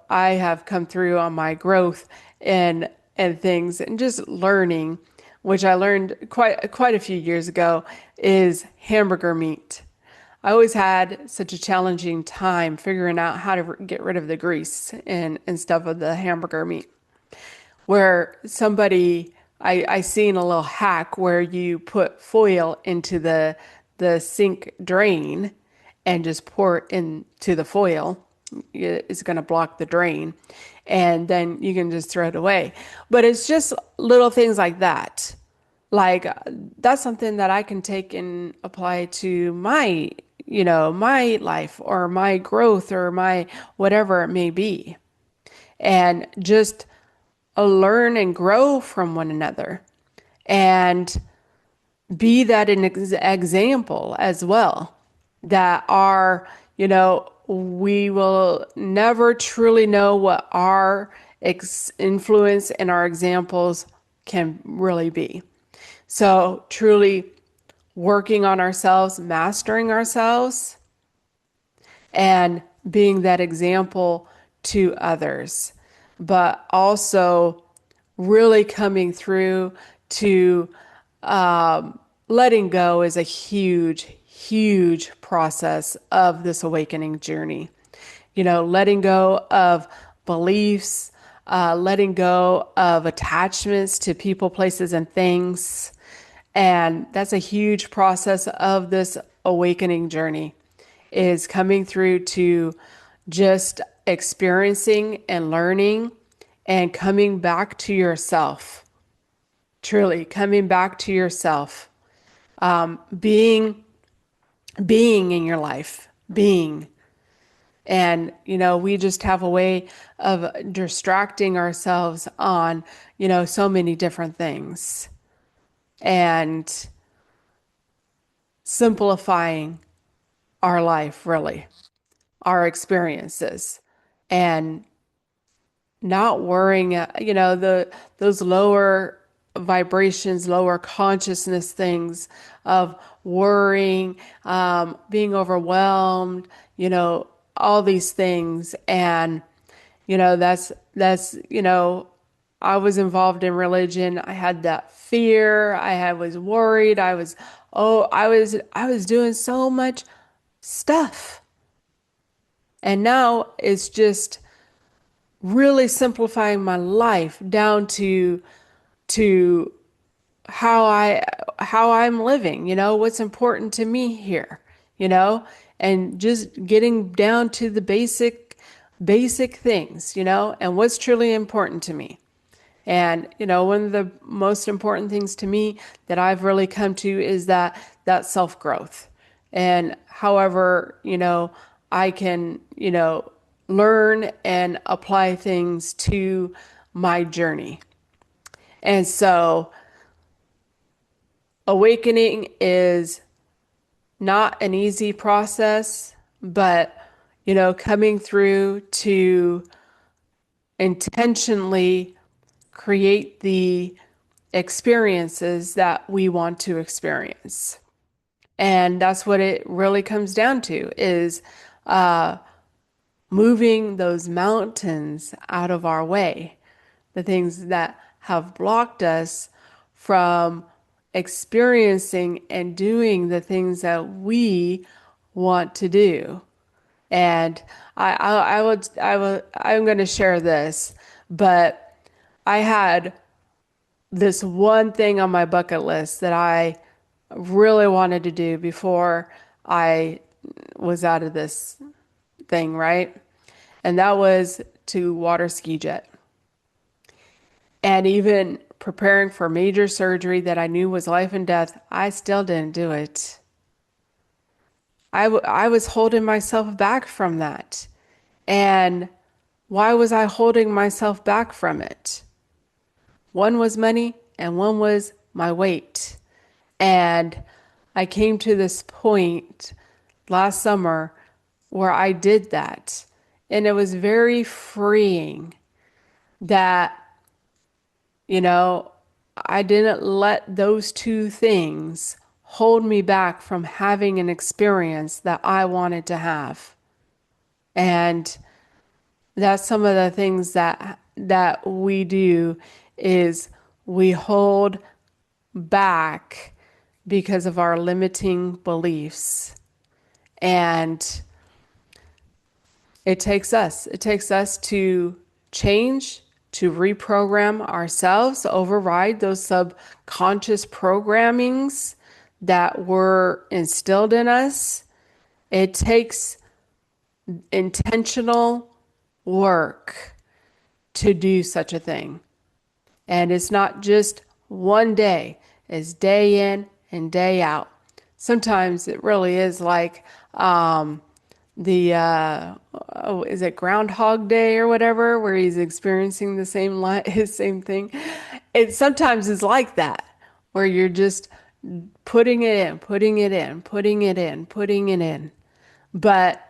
I have come through on my growth and things and just learning, which I learned quite a few years ago, is hamburger meat. I always had such a challenging time figuring out how to get rid of the grease and stuff of the hamburger meat. Where I seen a little hack where you put foil into the sink drain and just pour it into the foil. It's going to block the drain. And then you can just throw it away. But it's just little things like that. Like, that's something that I can take and apply to my life or my growth or my whatever it may be. And just learn and grow from one another and be that an example as well, that we will never truly know what our influence and our examples can really be. So truly working on ourselves, mastering ourselves, and being that example to others, but also really coming through to letting go is a huge, huge process of this awakening journey. Letting go of beliefs, letting go of attachments to people, places, and things. And that's a huge process of this awakening journey, is coming through to just experiencing and learning and coming back to yourself. Truly coming back to yourself. Being in your life. And, we just have a way of distracting ourselves on, so many different things. And simplifying our life, really, our experiences, and not worrying, those lower vibrations, lower consciousness things of worrying, being overwhelmed, all these things. And, that's, I was involved in religion. I had that fear. I was worried. I was doing so much stuff. And now it's just really simplifying my life down to how I'm living, what's important to me here, and just getting down to the basic things, and what's truly important to me. And, one of the most important things to me that I've really come to is that self-growth. And however, I can, learn and apply things to my journey. And so awakening is not an easy process, but, coming through to intentionally create the experiences that we want to experience. And that's what it really comes down to, is moving those mountains out of our way, the things that have blocked us from experiencing and doing the things that we want to do. And I'm going to share this, but I had this one thing on my bucket list that I really wanted to do before I was out of this thing, right? And that was to water ski jet. And even preparing for major surgery that I knew was life and death, I still didn't do it. I was holding myself back from that. And why was I holding myself back from it? One was money and one was my weight. And I came to this point last summer where I did that. And it was very freeing that, I didn't let those two things hold me back from having an experience that I wanted to have. And that's some of the things that we do, is we hold back because of our limiting beliefs. And it takes us to change, to reprogram ourselves, override those subconscious programmings that were instilled in us. It takes intentional work to do such a thing. And it's not just one day, it's day in and day out. Sometimes it really is like is it Groundhog Day or whatever, where he's experiencing the same thing. It sometimes is like that, where you're just putting it in, putting it in, putting it in, putting it in. But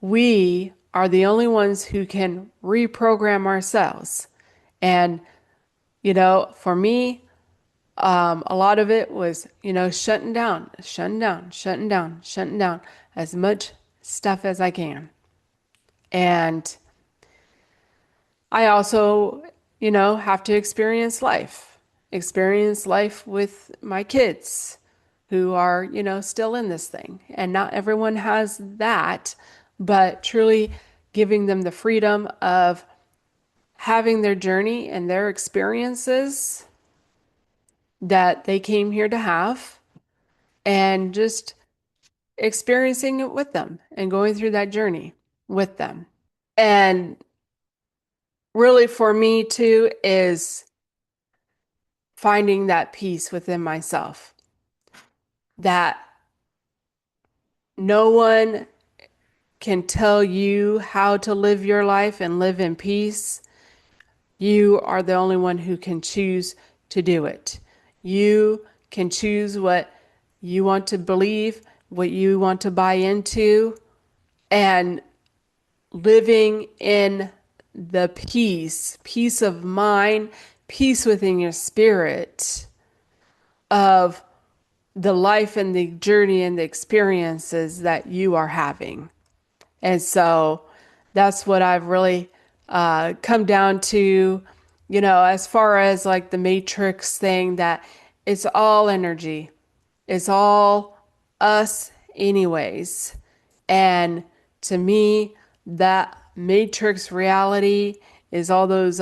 we are the only ones who can reprogram ourselves. And, for me, a lot of it was, shutting down as much stuff as I can. And I also, have to experience life with my kids who are, still in this thing. And not everyone has that, but truly giving them the freedom of having their journey and their experiences that they came here to have, and just experiencing it with them and going through that journey with them. And really for me too is finding that peace within myself, that no one can tell you how to live your life and live in peace. You are the only one who can choose to do it. You can choose what you want to believe, what you want to buy into, and living in the peace of mind, peace within your spirit of the life and the journey and the experiences that you are having. And so that's what I've really come down to, as far as like the Matrix thing, that it's all energy. It's all us anyways. And to me, that Matrix reality is all those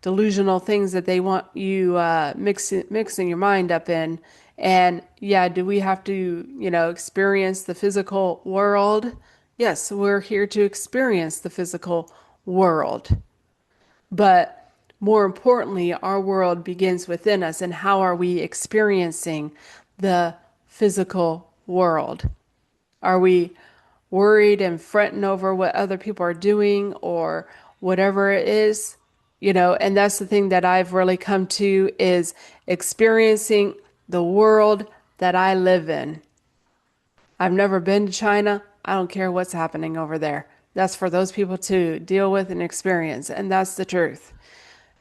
delusional things that they want you mixing your mind up in. And yeah, do we have to, experience the physical world? Yes, we're here to experience the physical world. But more importantly, our world begins within us. And how are we experiencing the physical world? Are we worried and fretting over what other people are doing or whatever it is? And that's the thing that I've really come to is experiencing the world that I live in. I've never been to China. I don't care what's happening over there. That's for those people to deal with and experience. And that's the truth.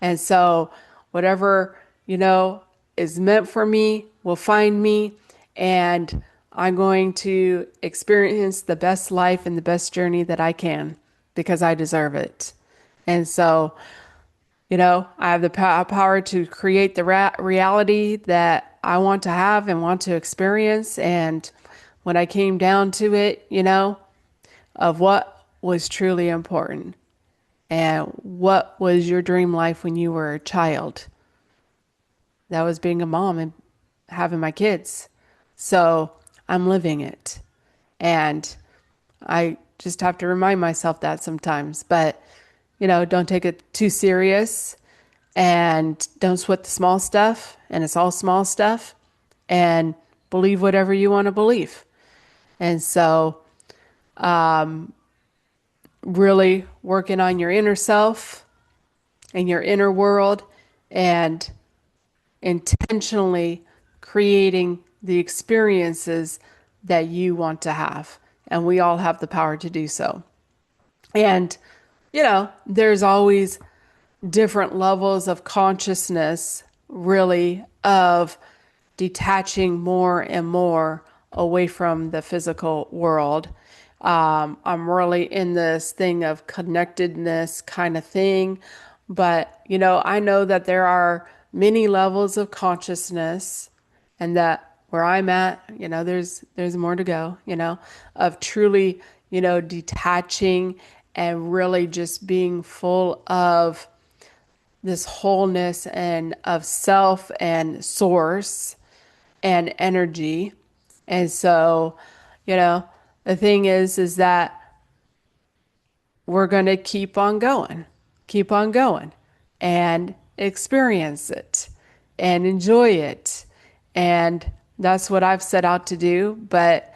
And so whatever, is meant for me will find me. And I'm going to experience the best life and the best journey that I can because I deserve it. And so, I have the power to create the reality that I want to have and want to experience. And when I came down to it, of what was truly important and what was your dream life when you were a child, that was being a mom and having my kids. So I'm living it. And I just have to remind myself that sometimes. But, don't take it too serious and don't sweat the small stuff. And it's all small stuff. And believe whatever you want to believe. And so really working on your inner self and your inner world and intentionally creating the experiences that you want to have. And we all have the power to do so. And, there's always different levels of consciousness, really, of detaching more and more away from the physical world. I'm really in this thing of connectedness kind of thing. But, I know that there are many levels of consciousness and that where I'm at, there's more to go, of truly, detaching and really just being full of this wholeness and of self and source and energy. And so, the thing is that we're going to keep on going and experience it and enjoy it. And that's what I've set out to do. But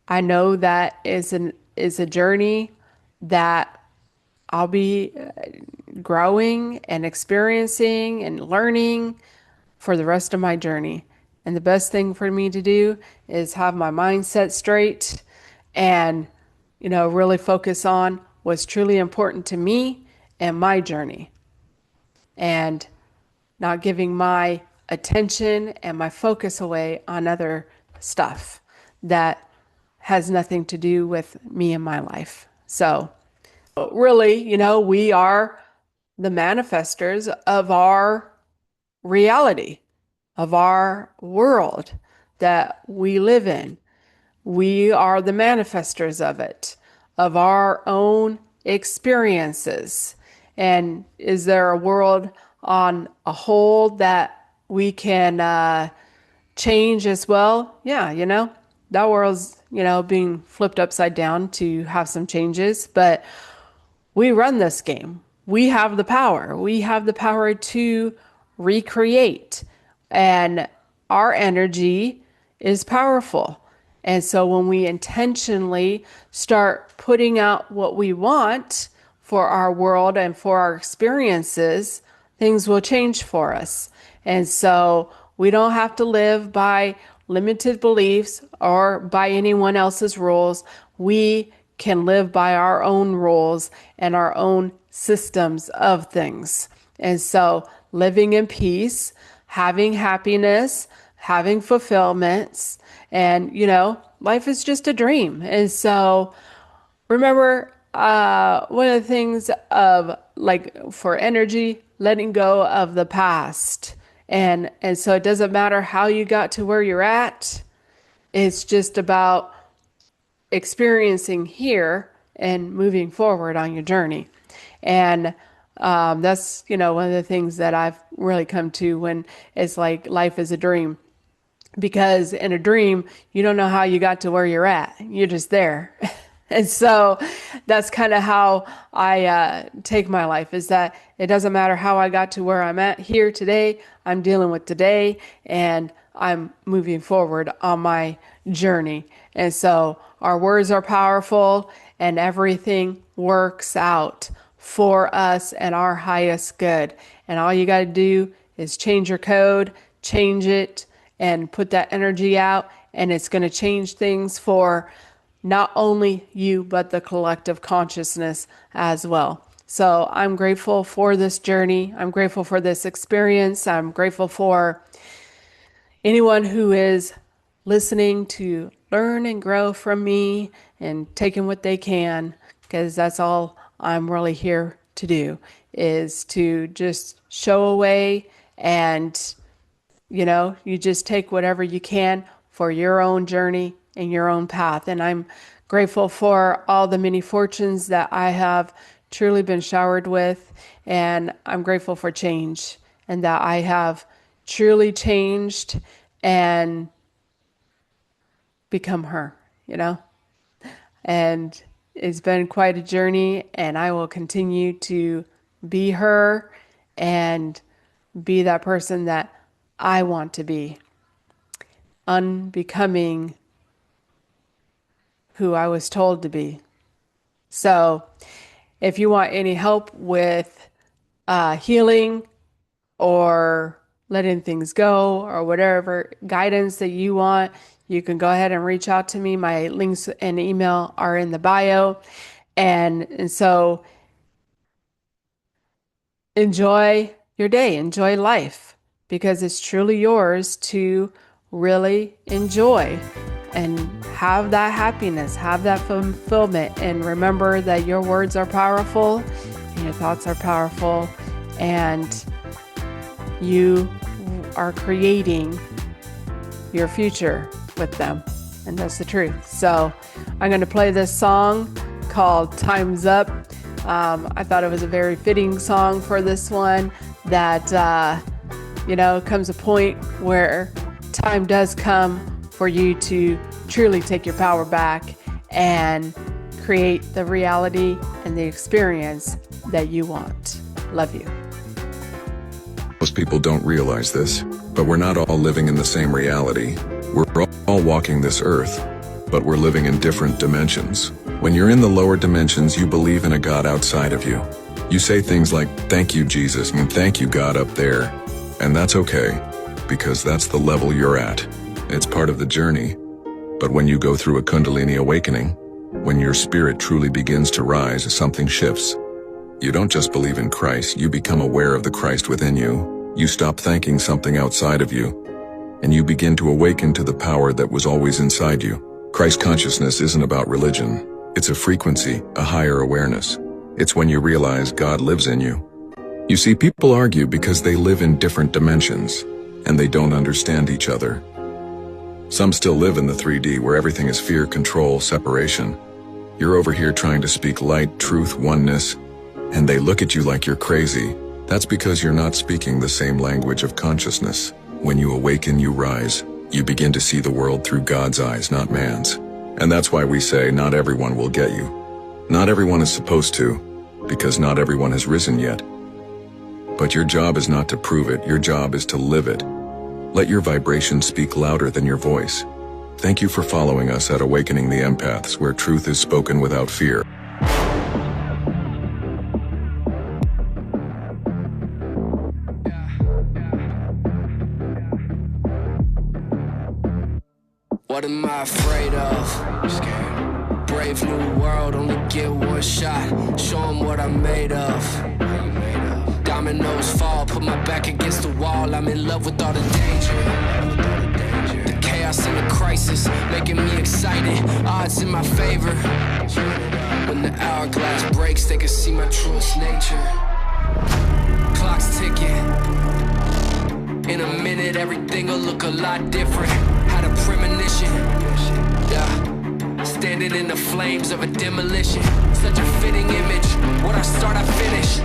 I know that is a journey that I'll be growing and experiencing and learning for the rest of my journey. And the best thing for me to do is have my mindset straight and, really focus on what's truly important to me and my journey. And not giving my attention and my focus away on other stuff that has nothing to do with me and my life. So really, we are the manifestors of our reality, of our world that we live in. We are the manifestors of it, of our own experiences. And is there a world on a whole that we can change as well? Yeah, that world's, being flipped upside down to have some changes, but we run this game. We have the power. We have the power to recreate, and our energy is powerful. And so when we intentionally start putting out what we want for our world and for our experiences, things will change for us. And so we don't have to live by limited beliefs or by anyone else's rules. We can live by our own rules and our own systems of things. And so living in peace, having happiness, having fulfillments, and, life is just a dream. And so remember, one of the things of for energy, letting go of the past. And so it doesn't matter how you got to where you're at. It's just about experiencing here and moving forward on your journey. And that's, one of the things that I've really come to when it's like life is a dream. Because in a dream, you don't know how you got to where you're at. You're just there. And so that's kind of how I take my life, is that it doesn't matter how I got to where I'm at here today. I'm dealing with today, and I'm moving forward on my journey. And so our words are powerful, and everything works out for us and our highest good. And all you got to do is change your code, change it, and put that energy out, and it's going to change things for not only you, but the collective consciousness as well. So I'm grateful for this journey. I'm grateful for this experience. I'm grateful for anyone who is listening to learn and grow from me and taking what they can, because that's all I'm really here to do, is to just show a way, and you just take whatever you can for your own journey and your own path. And I'm grateful for all the many fortunes that I have truly been showered with. And I'm grateful for change, and that I have truly changed and become her, And it's been quite a journey, and I will continue to be her and be that person that I want to be, unbecoming who I was told to be. So if you want any help with healing or letting things go, or whatever guidance that you want, you can go ahead and reach out to me. My links and email are in the bio. And so enjoy your day, enjoy life, because it's truly yours to really enjoy and have that happiness, have that fulfillment. And remember that your words are powerful and your thoughts are powerful, and you are creating your future with them. And that's the truth. So I'm going to play this song called Time's Up. I thought it was a very fitting song for this one, that, comes a point where time does come for you to truly take your power back and create the reality and the experience that you want. Love you. Most people don't realize this, but we're not all living in the same reality. We're all walking this earth, but we're living in different dimensions. When you're in the lower dimensions, you believe in a God outside of you. You say things like, "Thank you, Jesus," and "Thank you, God," up there. And that's okay, because that's the level you're at. It's part of the journey. But when you go through a Kundalini awakening, when your spirit truly begins to rise, something shifts. You don't just believe in Christ, you become aware of the Christ within you. You stop thanking something outside of you, and you begin to awaken to the power that was always inside you. Christ consciousness isn't about religion. It's a frequency, a higher awareness. It's when you realize God lives in you. You see, people argue because they live in different dimensions, and they don't understand each other. Some still live in the 3D, where everything is fear, control, separation. You're over here trying to speak light, truth, oneness, and they look at you like you're crazy. That's because you're not speaking the same language of consciousness. When you awaken, you rise. You begin to see the world through God's eyes, not man's. And that's why we say not everyone will get you. Not everyone is supposed to, because not everyone has risen yet. But your job is not to prove it, your job is to live it. Let your vibration speak louder than your voice. Thank you for following us at Awakening the Empaths, where truth is spoken without fear. What am I afraid of? Brave new world, only get one shot. Show 'em what I'm made of. Dominoes fall, put my back against the wall. I'm in love with all the danger. The chaos and the crisis, making me excited. Odds in my favor. When the hourglass breaks, they can see my truest nature. Clock's ticking. In a minute, everything will look a lot different. Had a premonition, yeah. Standing in the flames of a demolition. Such a fitting image. What I start, I finish.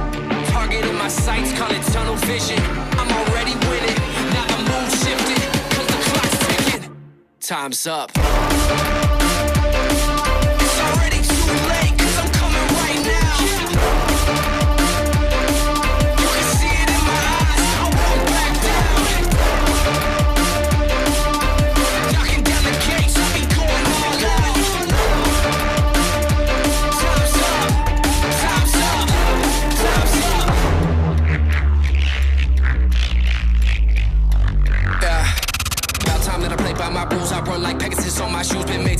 Target in my sights, call it tunnel vision. I'm already winning, now the mood shifted. Cause the clock's ticking. Time's up. It's already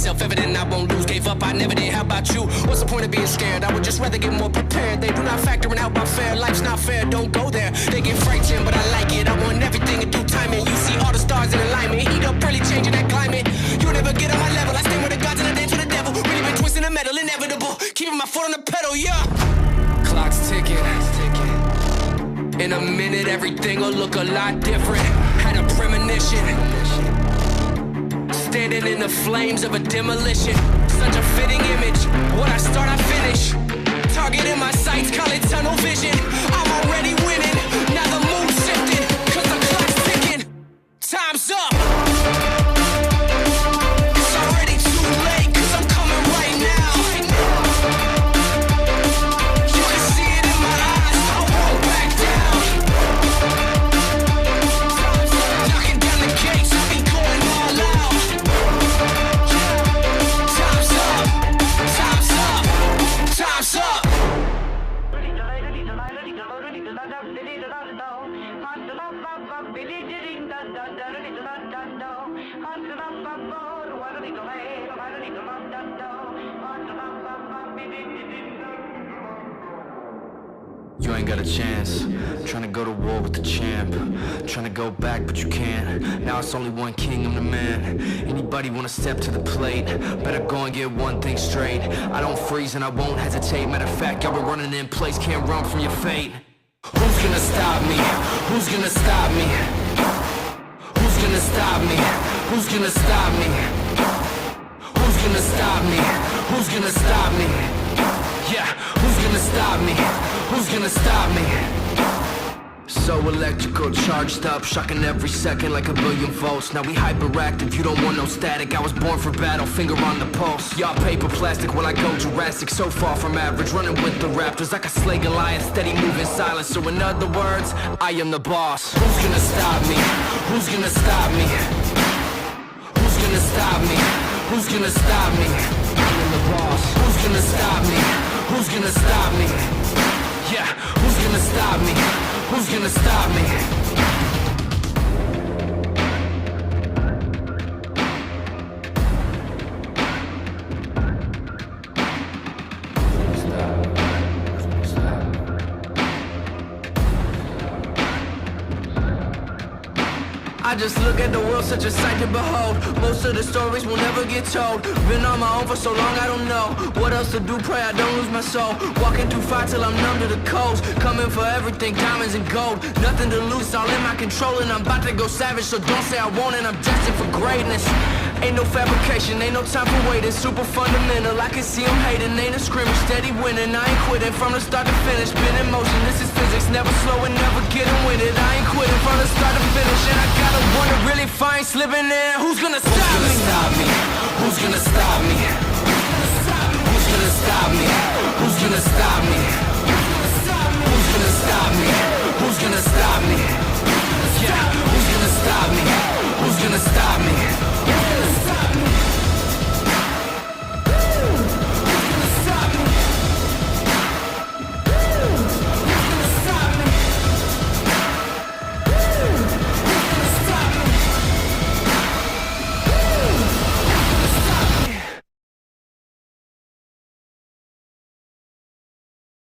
self-evident I won't lose. Gave up, I never did. How about you? What's the point of being scared? I would just rather get more prepared. They do not factor in how about fair. Life's not fair, don't go there. They get frightened, but I like it. I want everything in due timing. You see all the stars in alignment. Heat up early, changing that climate. You'll never get on my level. I stand with the gods and I dance with the devil. Really been twisting the metal, inevitable. Keeping my foot on the pedal, yeah. Clock's ticking. In a minute, everything will look a lot different. Had a premonition. Standing in the flames of a demolition. Such a fitting image. What I start, I finish. Target in my sights, call it tunnel vision. I'm already winning. Now the mood's shifting. Cause the clock's ticking. Time's up. It's already too late. Cause I'm coming right now. You can see it in my eyes. I won't back down. Knocking down the gates. I'll be going all out. Time's up. Time's up. Time's up. You ain't got a chance. Trying to go to war with the champ. Trying to go back, but you can't. Now it's only one king, I'm the man. Anybody wanna step to the plate? Better go and get one thing straight. I don't freeze and I won't hesitate. Matter of fact, y'all been running in place, can't run from your fate. Who's gonna stop me? Who's gonna stop me? Who's gonna stop me? Who's gonna stop me? Who's gonna stop me? Who's gonna stop me? Yeah, who's gonna stop me? Who's gonna stop me? So electrical, charged up, shocking every second like a billion volts. Now we hyperactive, you don't want no static. I was born for battle, finger on the pulse. Y'all paper plastic while I go Jurassic. So far from average, running with the raptors like a slaying lion, steady moving silence. So in other words, I am the boss. Who's gonna stop me? Who's gonna stop me? Who's gonna stop me? Who's gonna stop me? I am the boss. Who's gonna stop me? Who's gonna stop me? Yeah, who's gonna stop me? Who's gonna stop me? I just look at the world, such a sight to behold. Most of the stories will never get told. Been on my own for so long, I don't know what else to do, pray I don't lose my soul. Walking through fire till I'm numb to the coast. Coming for everything, diamonds and gold. Nothing to lose, all in my control. And I'm about to go savage, so don't say I won't. And I'm destined for greatness. Ain't no fabrication, ain't no time for waiting. Super fundamental, I can see them hating. Ain't a scrimmage, steady winning. I ain't quitting from the start to finish. Been in motion, this is physics. Never slowing, never getting with it. I ain't quitting from the start to finish. And I gotta wonder, really fine slipping in. Who's gonna stop me? Who's gonna stop me? Who's gonna stop me? Who's gonna stop me? Who's gonna stop me? Who's gonna stop me?